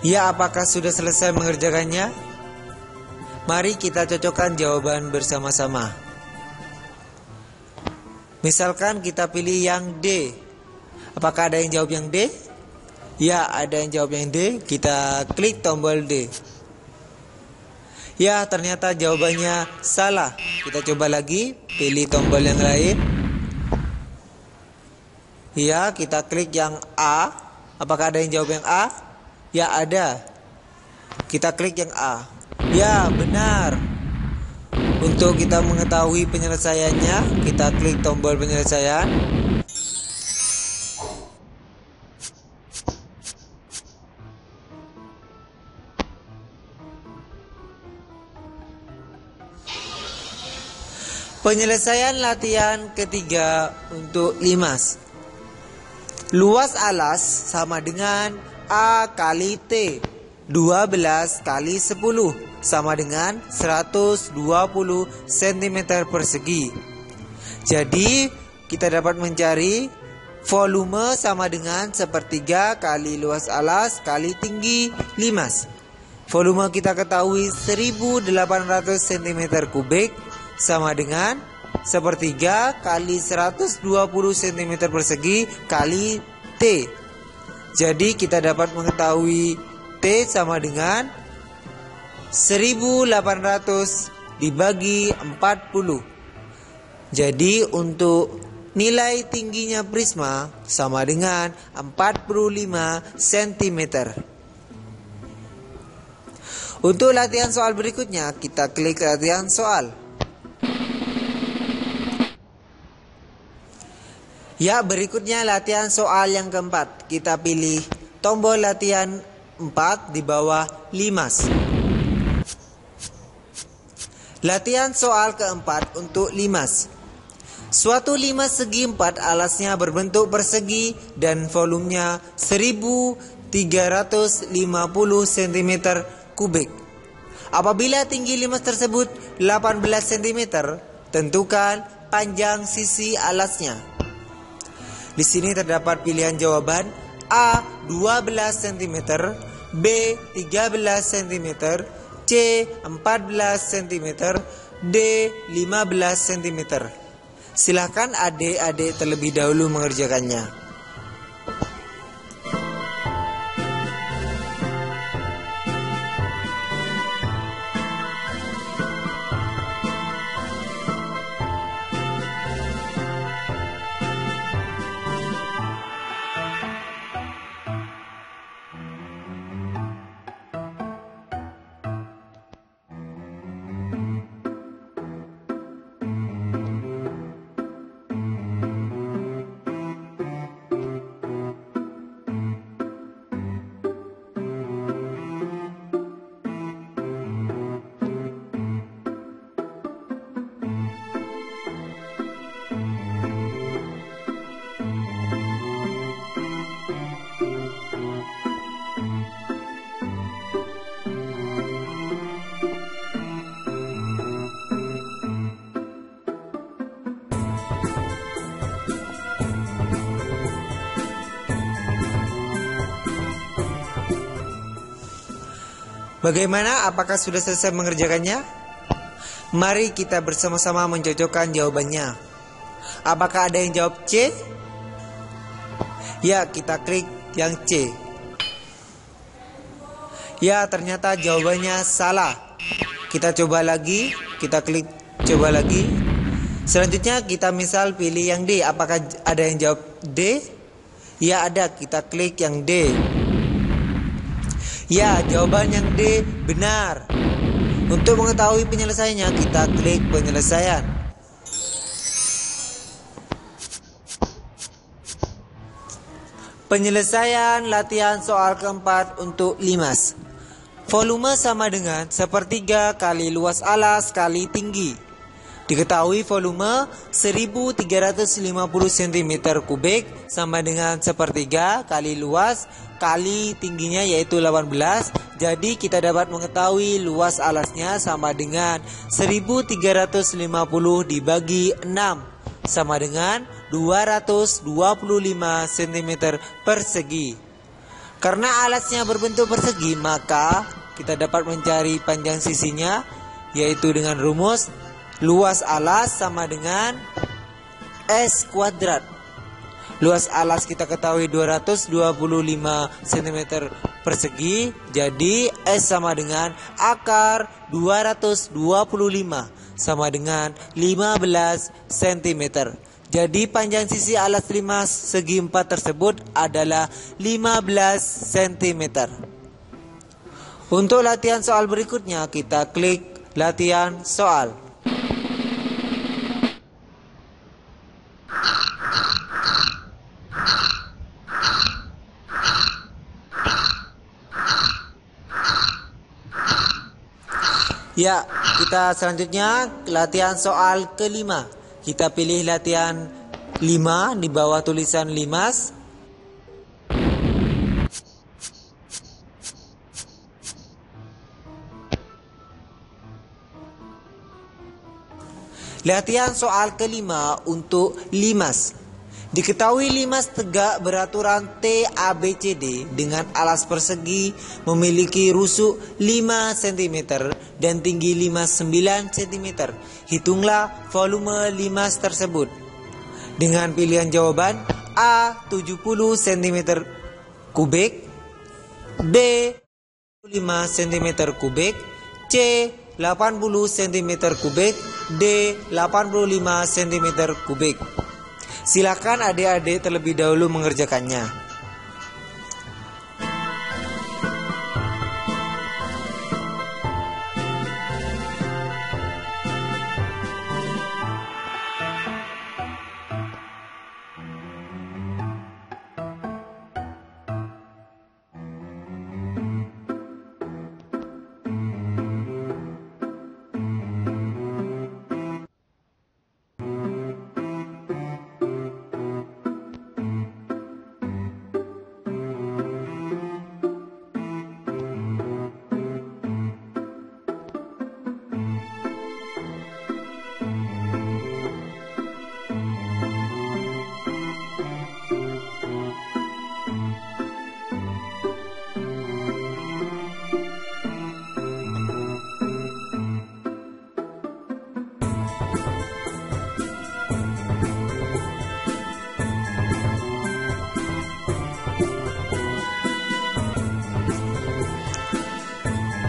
Ya, apakah sudah selesai mengerjakannya? Mari kita cocokkan jawaban bersama-sama. Misalkan kita pilih yang D. Apakah ada yang jawab yang D? Ya, ada yang jawab yang D. Kita klik tombol D. Ya, ternyata jawabannya salah. Kita coba lagi, pilih tombol yang lain. Ya, kita klik yang A. Apakah ada yang jawab yang A? Ya, ada. Kita klik yang A. Ya, benar. Untuk kita mengetahui penyelesaiannya, kita klik tombol penyelesaian. Penyelesaian latihan ketiga untuk limas. Luas alas sama dengan A kali T. 12 kali 10 sama dengan 120 cm persegi. Jadi kita dapat mencari volume sama dengan sepertiga kali luas alas kali tinggi limas. Volume kita ketahui 1800 cm kubik sama dengan sepertiga kali 120 cm persegi kali T. Jadi kita dapat mengetahui T sama dengan 1800 dibagi 40. Jadi untuk nilai tingginya prisma sama dengan 45 cm. Untuk latihan soal berikutnya, kita klik latihan soal. Ya, berikutnya latihan soal yang keempat. Kita pilih tombol latihan 4 di bawah limas. Latihan soal keempat untuk limas. Suatu limas segi 4 alasnya berbentuk persegi dan volumenya 1350 cm kubik. Apabila tinggi limas tersebut 18 cm, tentukan panjang sisi alasnya. Di sini terdapat pilihan jawaban A 12 cm, B 13 cm, C 14 cm, D 15 cm. Silakan adik-adik terlebih dahulu mengerjakannya. Bagaimana? Apakah sudah selesai mengerjakannya? Mari kita bersama-sama mencocokkan jawabannya. Apakah ada yang jawab C? Ya, kita klik yang C. Ya, ternyata jawabannya salah. Kita coba lagi, kita klik coba lagi. Selanjutnya kita misal pilih yang D. Apakah ada yang jawab D? Ya, ada. Kita klik yang D. Ya, jawaban yang D benar. Untuk mengetahui penyelesaiannya, kita klik penyelesaian. Penyelesaian latihan soal keempat untuk limas. Volume sama dengan sepertiga kali luas alas kali tinggi. Diketahui volume 1350 cm kubik sama dengan sepertiga kali luas kali tingginya yaitu 18. Jadi kita dapat mengetahui luas alasnya sama dengan 1350 dibagi 6 sama dengan 225 cm persegi. Karena alasnya berbentuk persegi, maka kita dapat mencari panjang sisinya yaitu dengan rumus luas alas sama dengan S kuadrat. Luas alas kita ketahui 225 cm persegi. Jadi S sama dengan akar 225 sama dengan 15 cm. Jadi panjang sisi alas limas segi 4 tersebut adalah 15 cm. Untuk latihan soal berikutnya, kita klik latihan soal. Ya, kita selanjutnya latihan soal kelima. Kita pilih latihan 5 di bawah tulisan limas. Latihan soal kelima untuk limas. Diketahui limas tegak beraturan TABCD dengan alas persegi memiliki rusuk 5 cm dan tinggi 59 cm. Hitunglah volume limas tersebut. Dengan pilihan jawaban A 70 cm kubik, B 5 cm kubik, C 80 cm kubik, D 85 cm kubik. Silakan adik-adik terlebih dahulu mengerjakannya.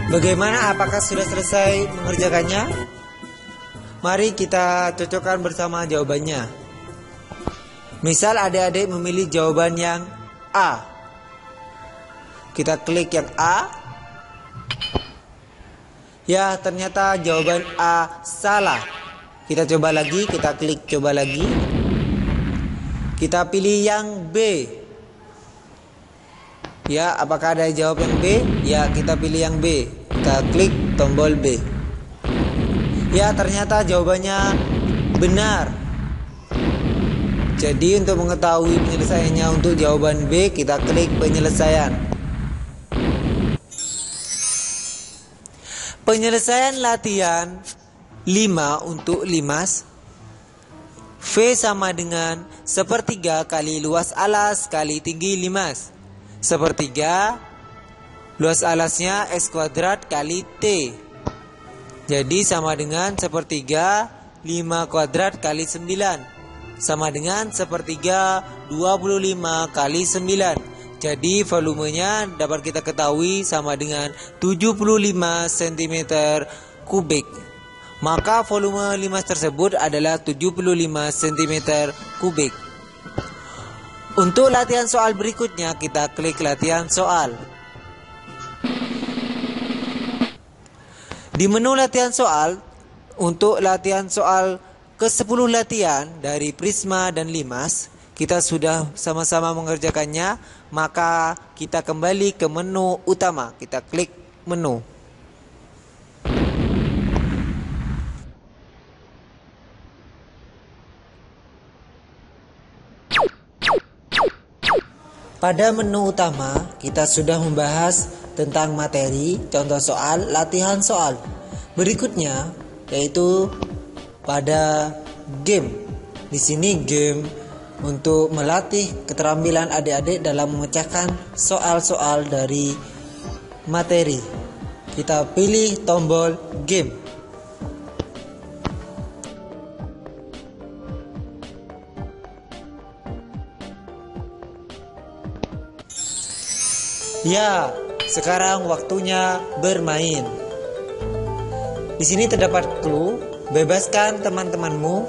Bagaimana? Apakah sudah selesai mengerjakannya? Mari kita cocokkan bersama jawabannya. Misal adik-adik memilih jawaban yang A. Kita klik yang A. Ya, ternyata jawaban A salah. Kita coba lagi, kita klik coba lagi. Kita pilih yang B. Ya, apakah ada jawab yang B? Ya, kita pilih yang B. Kita klik tombol B. Ya, ternyata jawabannya benar. Jadi untuk mengetahui penyelesaiannya untuk jawaban B, kita klik penyelesaian. Penyelesaian latihan 5 untuk limas. V sama dengan 1/3 kali luas alas kali tinggi limas. 1/3 luas alasnya X kuadrat kali T. Jadi sama dengan 1/3 5 kuadrat kali 9. Sama dengan 1/3 25 kali 9. Jadi volumenya dapat kita ketahui sama dengan 75 cm kubik. Maka volume limas tersebut adalah 75 cm kubik. Untuk latihan soal berikutnya, kita klik latihan soal. Di menu latihan soal, untuk latihan soal ke-10 latihan dari Prisma dan Limas, kita sudah sama-sama mengerjakannya, maka kita kembali ke menu utama. Kita klik menu. Pada menu utama, kita sudah membahas tentang materi, contoh soal, latihan soal. Berikutnya, yaitu pada game. Di sini game untuk melatih keterampilan adik-adik dalam memecahkan soal-soal dari materi. Kita pilih tombol game. Ya, sekarang waktunya bermain. Di sini terdapat clue, bebaskan teman-temanmu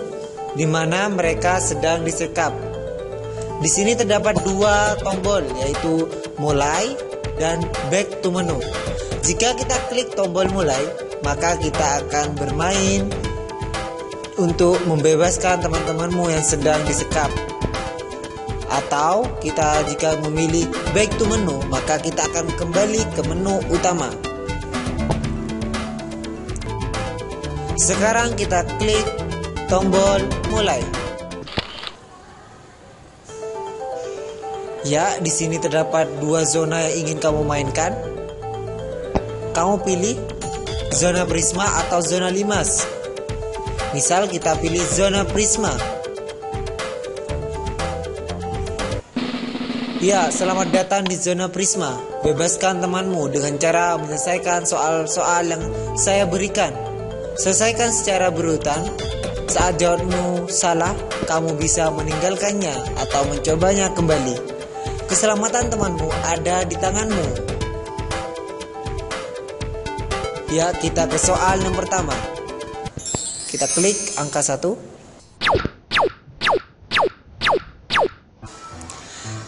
di mana mereka sedang disekap. Di sini terdapat 2 tombol, yaitu mulai dan back to menu. Jika kita klik tombol mulai, maka kita akan bermain untuk membebaskan teman-temanmu yang sedang disekap. Atau kita jika memilih back to menu, maka kita akan kembali ke menu utama. Sekarang kita klik tombol mulai. Ya, di sini terdapat 2 zona yang ingin kamu mainkan. Kamu pilih zona Prisma atau zona Limas. Misal kita pilih zona prisma. Ya, selamat datang di zona prisma. Bebaskan temanmu dengan cara menyelesaikan soal-soal yang saya berikan. Selesaikan secara berurutan. Saat jawabmu salah, kamu bisa meninggalkannya atau mencobanya kembali. Keselamatan temanmu ada di tanganmu. Ya, kita ke soal yang pertama. Kita klik angka 1.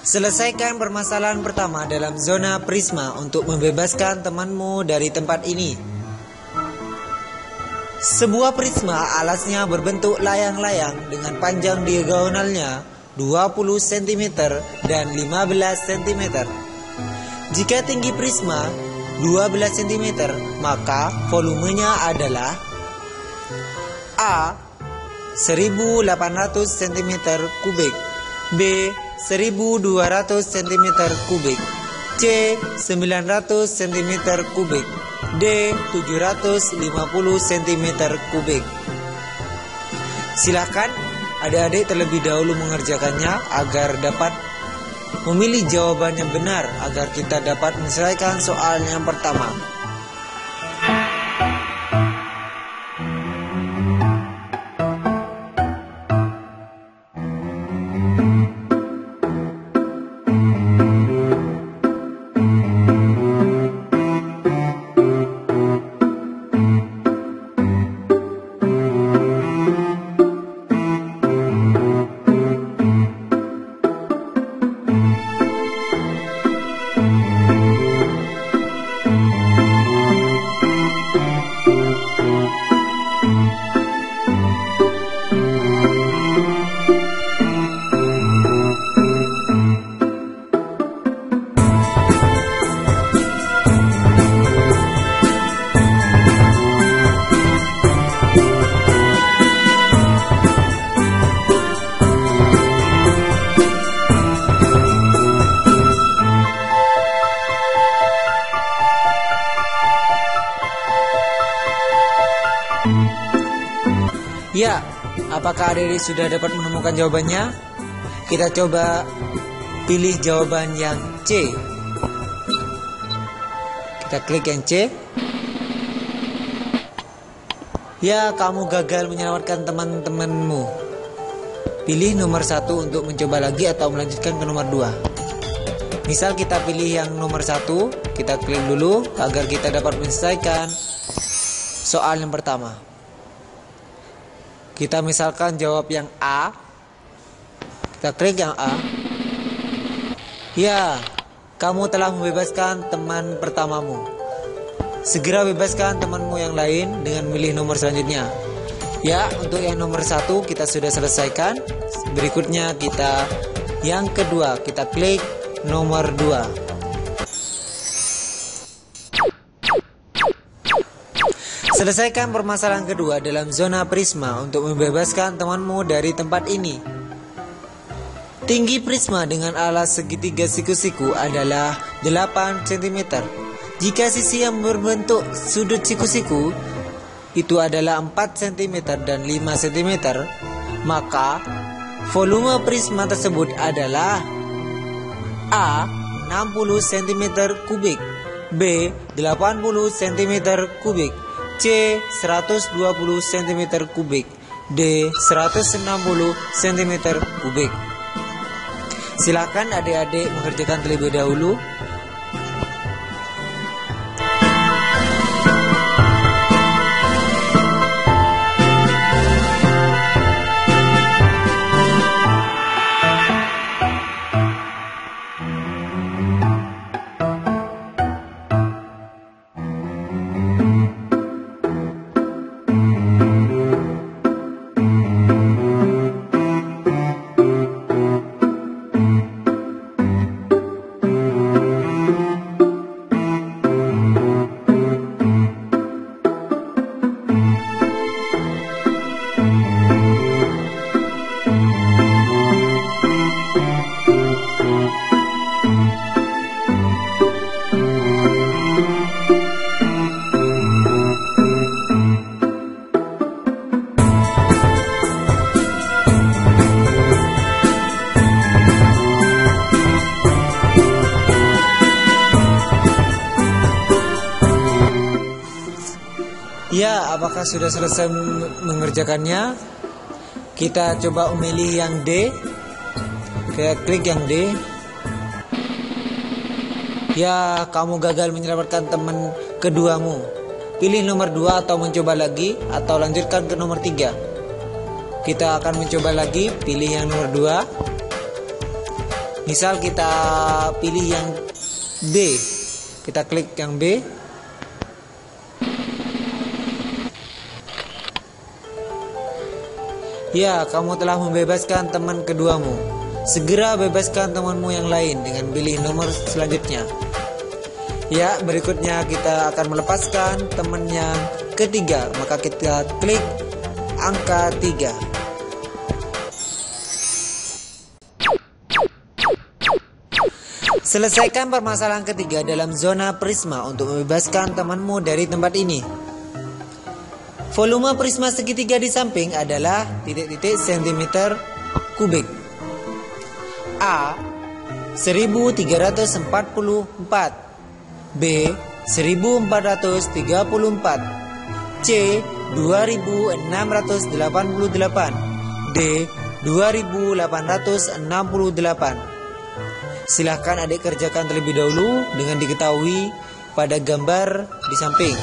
Selesaikan permasalahan pertama dalam zona prisma untuk membebaskan temanmu dari tempat ini. Sebuah prisma alasnya berbentuk layang-layang dengan panjang diagonalnya 20 cm dan 15 cm. Jika tinggi prisma 12 cm, maka volumenya adalah A. 1800 cm kubik, B. 1200 cm kubik, C. 900 cm kubik, D. 750 cm kubik. Silakan adik-adik terlebih dahulu mengerjakannya agar dapat memilih jawaban yang benar agar kita dapat menyelesaikan soal yang pertama. Ya, apakah adik-adik sudah dapat menemukan jawabannya? Kita coba pilih jawaban yang C. Kita klik yang C. Ya, kamu gagal menyelamatkan teman-temanmu. Pilih nomor 1 untuk mencoba lagi atau melanjutkan ke nomor 2. Misal kita pilih yang nomor 1, kita klik dulu agar kita dapat menyelesaikan soal yang pertama. Kita misalkan jawab yang A. Kita klik yang A. Ya, kamu telah membebaskan teman pertamamu. Segera bebaskan temanmu yang lain dengan memilih nomor selanjutnya. Ya, untuk yang nomor 1 kita sudah selesaikan. Berikutnya kita yang kedua, kita klik nomor 2. Selesaikan permasalahan kedua dalam zona prisma untuk membebaskan temanmu dari tempat ini. Tinggi prisma dengan alas segitiga siku-siku adalah 8 cm. Jika sisi yang berbentuk sudut siku-siku itu adalah 4 cm dan 5 cm, maka volume prisma tersebut adalah A. 60 cm kubik, B. 80 cm kubik, C. 120 cm kubik, D. 160 cm kubik. Silakan adik-adik mengerjakan terlebih dahulu. apakah sudah selesai mengerjakannya? Kita coba memilih yang D. Kita klik yang D. Ya, kamu gagal menyelamatkan teman keduamu. Pilih nomor 2 atau mencoba lagi, atau lanjutkan ke nomor 3. Kita akan mencoba lagi, pilih yang nomor 2. Misal kita pilih yang B. Kita klik yang B. Ya, kamu telah membebaskan teman keduamu. Segera bebaskan temanmu yang lain dengan pilih nomor selanjutnya. Ya, berikutnya kita akan melepaskan teman yang ketiga. Maka kita klik angka 3. Selesaikan permasalahan ketiga dalam zona prisma untuk membebaskan temanmu dari tempat ini. Volume prisma segitiga di samping adalah titik-titik centimeter kubik. A 1344, B 1434, C 2688, D 2868. Silahkan adik kerjakan terlebih dahulu dengan diketahui pada gambar di samping.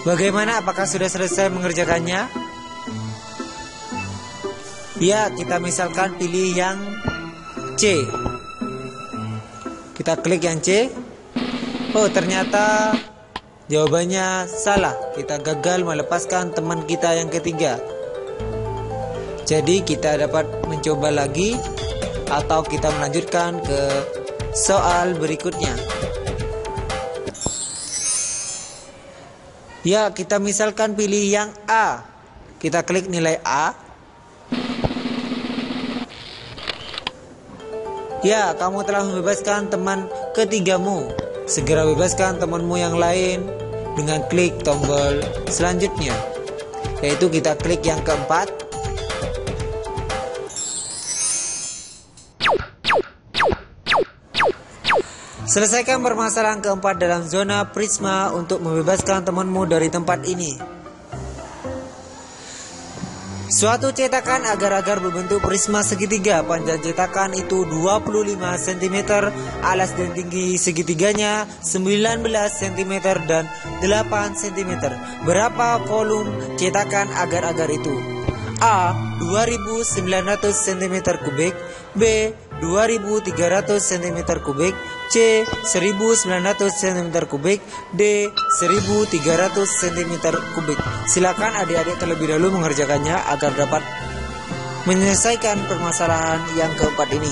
Bagaimana, apakah sudah selesai mengerjakannya? Ya, kita misalkan pilih yang C. Kita klik yang C. Oh, ternyata jawabannya salah. Kita gagal melepaskan teman kita yang ketiga. Jadi kita dapat mencoba lagi, atau kita melanjutkan ke soal berikutnya. Ya, kita misalkan pilih yang A. Kita klik nilai A. Ya, kamu telah membebaskan teman ketigamu. Segera bebaskan temanmu yang lain dengan klik tombol selanjutnya, yaitu kita klik yang keempat. Selesaikan permasalahan keempat dalam zona prisma untuk membebaskan temanmu dari tempat ini. Suatu cetakan agar-agar berbentuk prisma segitiga. Panjang cetakan itu 25 cm, alas dan tinggi segitiganya 19 cm dan 8 cm. Berapa volume cetakan agar-agar itu? A. 2900 cm kubik, B. 2300 cm kubik, C. 1900 cm kubik, D. 1300 cm kubik. Silakan adik-adik terlebih dahulu mengerjakannya agar dapat menyelesaikan permasalahan yang keempat ini.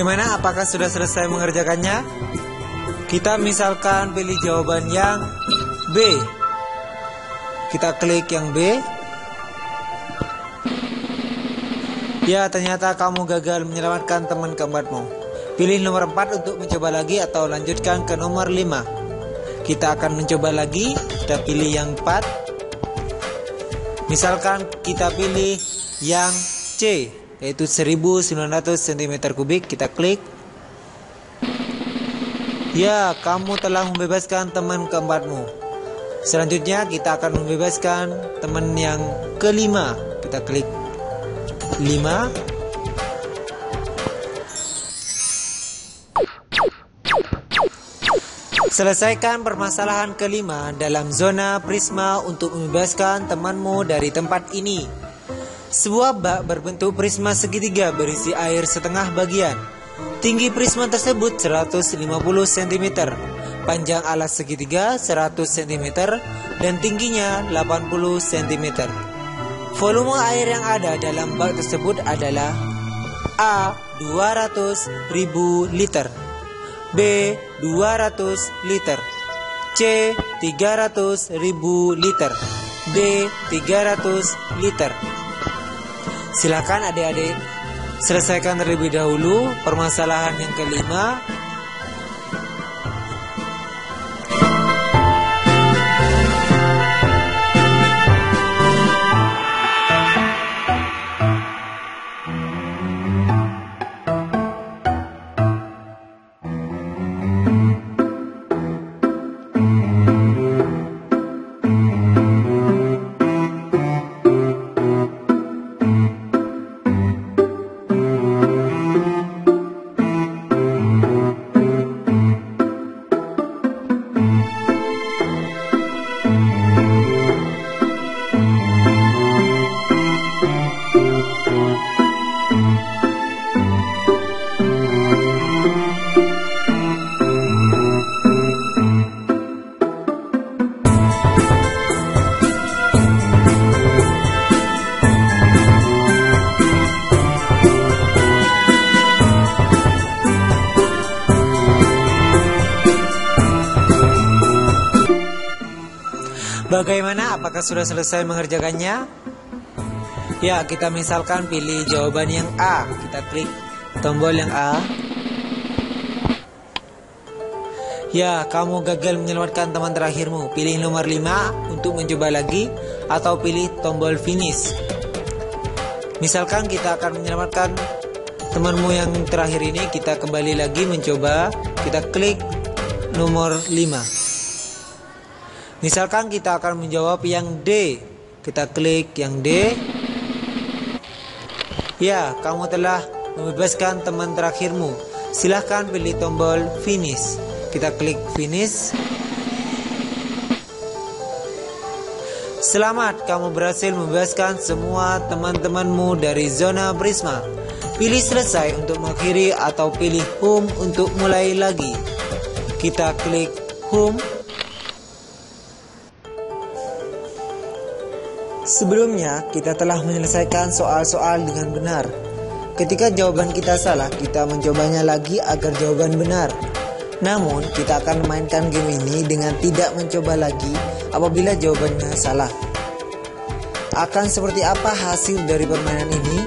Bagaimana? Apakah sudah selesai mengerjakannya? Kita misalkan pilih jawaban yang B. Kita klik yang B. Ya, ternyata kamu gagal menyelamatkan teman keempatmu. Pilih nomor 4 untuk mencoba lagi atau lanjutkan ke nomor 5. Kita akan mencoba lagi. Kita pilih yang 4. Misalkan kita pilih yang C, yaitu 1900 cm3. Kita klik. Ya, kamu telah membebaskan teman keempatmu. Selanjutnya kita akan membebaskan teman yang kelima. Kita klik 5. Selesaikan permasalahan kelima dalam zona prisma untuk membebaskan temanmu dari tempat ini. Sebuah bak berbentuk prisma segitiga berisi air setengah bagian. Tinggi prisma tersebut 150 cm, panjang alas segitiga 100 cm, dan tingginya 80 cm. Volume air yang ada dalam bak tersebut adalah A. 200.000 liter, B. 200 liter, C. 300.000 liter, D. 300 liter. Silakan adik-adik selesaikan terlebih dahulu permasalahan yang kelima. Bagaimana? Apakah sudah selesai mengerjakannya? Ya, kita misalkan pilih jawaban yang A. Kita klik tombol yang A. Ya, kamu gagal menyelamatkan teman terakhirmu. Pilih nomor 5 untuk mencoba lagi atau pilih tombol finish. Misalkan kita akan menyelamatkan temanmu yang terakhir ini, kita kembali lagi mencoba. Kita klik nomor 5. Misalkan kita akan menjawab yang D. Kita klik yang D. Ya, kamu telah membebaskan teman terakhirmu. Silahkan pilih tombol finish. Kita klik finish. Selamat, kamu berhasil membebaskan semua teman-temanmu dari zona prisma. Pilih selesai untuk mengakhiri atau pilih home untuk mulai lagi. Kita klik home. Sebelumnya, kita telah menyelesaikan soal-soal dengan benar. Ketika jawaban kita salah, kita mencobanya lagi agar jawaban benar. Namun, kita akan memainkan game ini dengan tidak mencoba lagi apabila jawabannya salah. Akan seperti apa hasil dari permainan ini?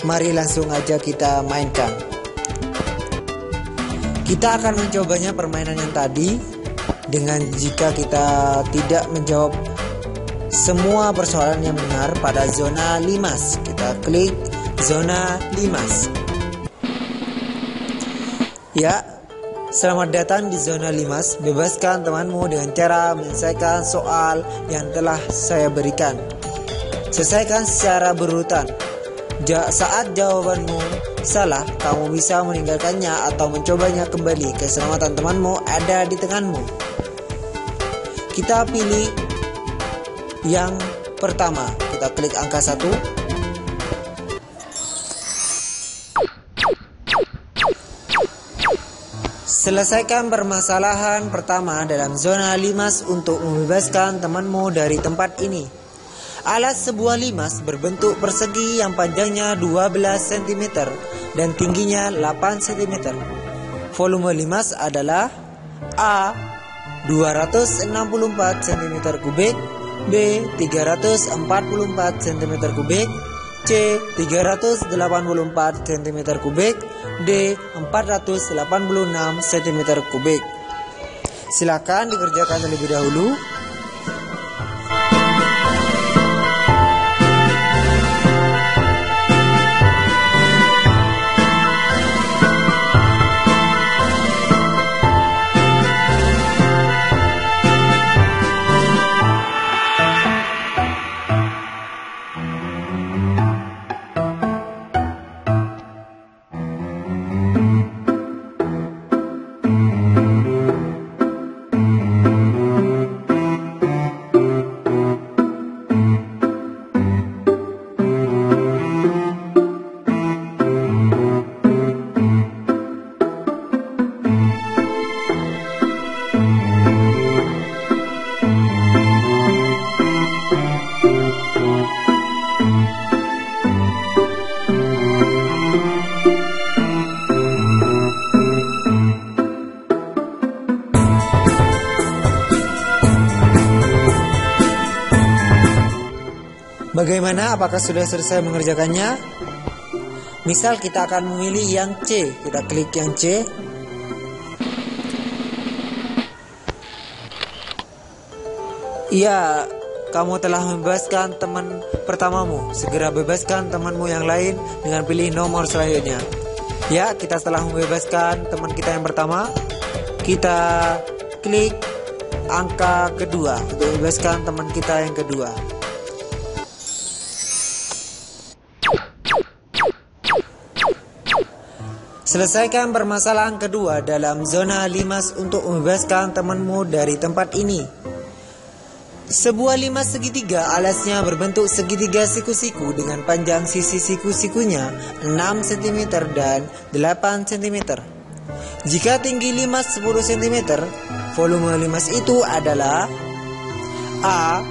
Mari langsung aja kita mainkan. Kita akan mencobanya permainan yang tadi dengan jika kita tidak menjawab semua persoalan yang benar pada zona limas. Kita klik zona limas. Ya, selamat datang di zona limas. Bebaskan temanmu dengan cara menyelesaikan soal yang telah saya berikan. Selesaikan secara berurutan. Saat jawabanmu salah, kamu bisa meninggalkannya atau mencobanya kembali. Keselamatan temanmu ada di tanganmu. Kita pilih yang pertama. Kita klik angka 1. Selesaikan permasalahan pertama dalam zona limas untuk membebaskan temanmu dari tempat ini. Alat sebuah limas berbentuk persegi yang panjangnya 12 cm, dan tingginya 8 cm. Volume limas adalah A. 264 cm kubik, B. 344 cm kubik, C. 384 cm kubik, D. 486 cm kubik. Silakan dikerjakan terlebih dahulu. Bagaimana? Apakah sudah selesai mengerjakannya? Misal kita akan memilih yang C. Kita klik yang C. Iya, kamu telah membebaskan teman pertamamu. Segera bebaskan temanmu yang lain dengan pilih nomor selanjutnya. Ya, kita telah membebaskan teman kita yang pertama. Kita klik angka kedua untuk membebaskan teman kita yang kedua. Selesaikan permasalahan kedua dalam zona limas untuk membebaskan temanmu dari tempat ini. Sebuah limas segitiga alasnya berbentuk segitiga siku-siku dengan panjang sisi siku-sikunya 6 cm dan 8 cm. Jika tinggi limas 10 cm, volume limas itu adalah A.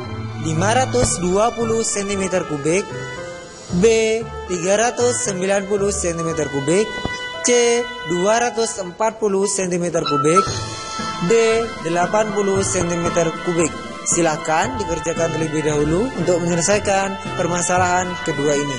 520 cm kubik, B. 390 cm kubik, C. 240 cm kubik, D. 80 cm kubik. Silakan dikerjakan terlebih dahulu untuk menyelesaikan permasalahan kedua ini.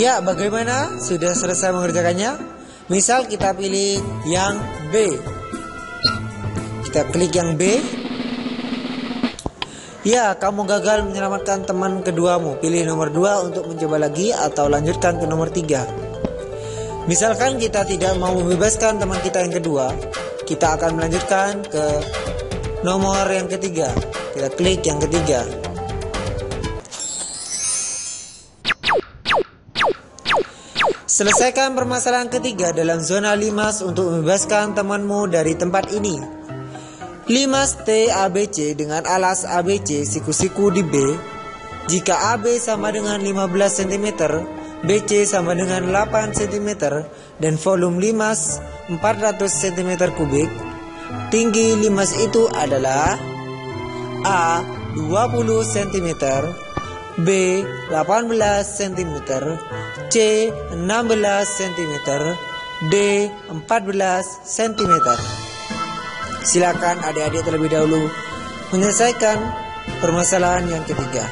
Ya, bagaimana? Sudah selesai mengerjakannya? Misal kita pilih yang B. Kita klik yang B. Ya, kamu gagal menyelamatkan teman keduamu. Pilih nomor 2 untuk mencoba lagi atau lanjutkan ke nomor 3. Misalkan kita tidak mau membebaskan teman kita yang kedua, kita akan melanjutkan ke nomor yang ketiga. Kita klik yang ketiga. Selesaikan permasalahan ketiga dalam zona limas untuk membebaskan temanmu dari tempat ini. Limas TABC dengan alas ABC siku-siku di B. Jika AB sama dengan 15 cm, BC sama dengan 8 cm, dan volume limas 400 cm kubik, tinggi limas itu adalah A. 20 cm, B. 18 cm, C. 16 cm, D. 14 cm. Silakan adik-adik terlebih dahulu menyelesaikan permasalahan yang ketiga.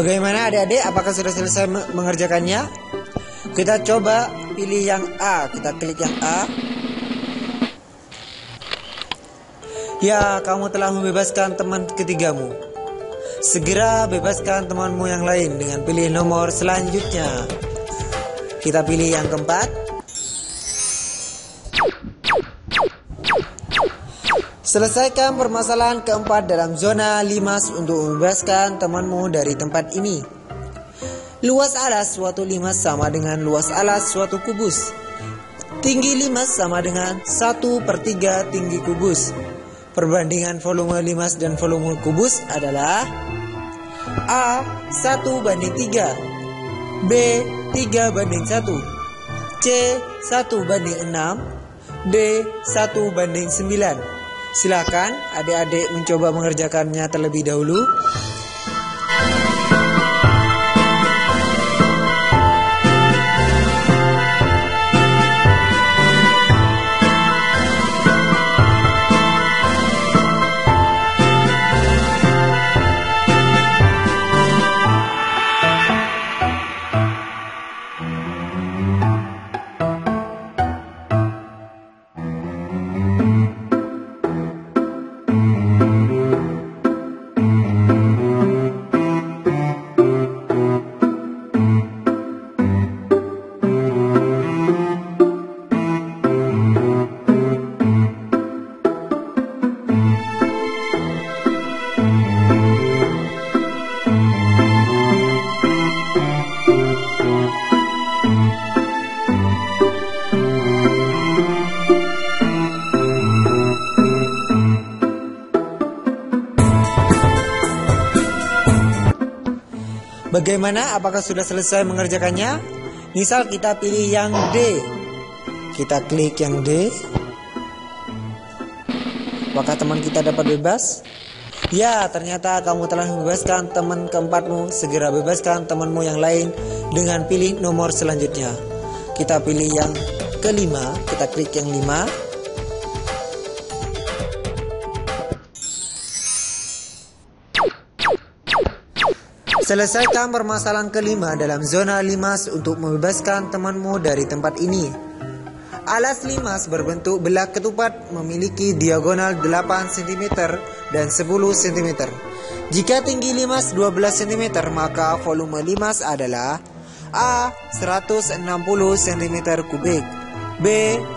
Bagaimana adik-adik, apakah sudah selesai mengerjakannya? Kita coba pilih yang A, kita klik yang A. Ya, kamu telah membebaskan teman ketigamu. Segera bebaskan temanmu yang lain dengan pilih nomor selanjutnya. Kita pilih yang keempat. Selesaikan permasalahan keempat dalam zona limas untuk membebaskan temanmu dari tempat ini. Luas alas suatu limas sama dengan luas alas suatu kubus. Tinggi limas sama dengan 1/3 tinggi kubus. Perbandingan volume limas dan volume kubus adalah A 1:3, B 3:1, C 1:6, D 1:9. Silakan adik-adik mencoba mengerjakannya terlebih dahulu. Bagaimana? Apakah sudah selesai mengerjakannya? Misal kita pilih yang D. Kita klik yang D. Apakah teman kita dapat bebas? Ya, ternyata kamu telah membebaskan teman keempatmu. Segera bebaskan temanmu yang lain dengan pilih nomor selanjutnya. Kita pilih yang kelima. Kita klik yang 5. Selesaikan permasalahan kelima dalam zona limas untuk membebaskan temanmu dari tempat ini. Alas limas berbentuk belak ketupat memiliki diagonal 8 cm dan 10 cm. Jika tinggi limas 12 cm, maka volume limas adalah A 160 cm3, B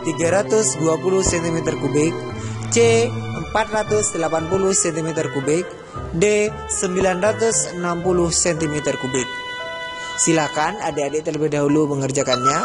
320 cm3, C 480 cm3, D 960 cm3. Silakan adik-adik terlebih dahulu mengerjakannya.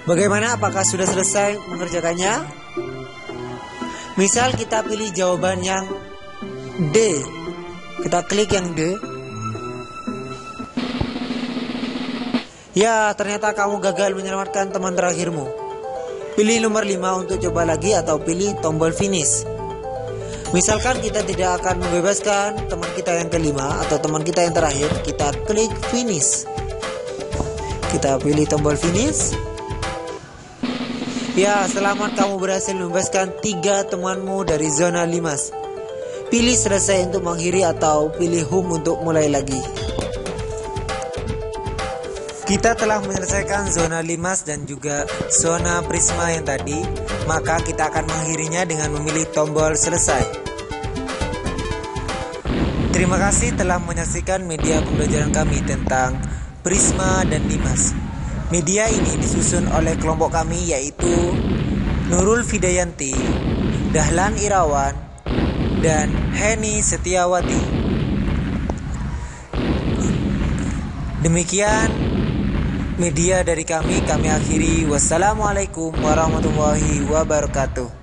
Bagaimana? Apakah sudah selesai mengerjakannya? Misal kita pilih jawaban yang D. Kita klik yang D. Ya, ternyata kamu gagal menyelamatkan teman terakhirmu. Pilih nomor 5 untuk coba lagi atau pilih tombol finish. Misalkan kita tidak akan membebaskan teman kita yang kelima atau teman kita yang terakhir, kita klik finish. Kita pilih tombol finish. Ya, selamat, kamu berhasil membebaskan 3 temanmu dari zona limas. Pilih selesai untuk mengakhiri atau pilih home untuk mulai lagi. Kita telah menyelesaikan zona limas dan juga zona prisma yang tadi, maka kita akan mengakhirinya dengan memilih tombol selesai. Terima kasih telah menyaksikan media pembelajaran kami tentang Prisma dan Dimas. Media ini disusun oleh kelompok kami yaitu Nurul Fidayanti, Dahlan Irawan, dan Heni Setiawati. Demikian media dari kami akhiri. Wassalamualaikum warahmatullahi wabarakatuh.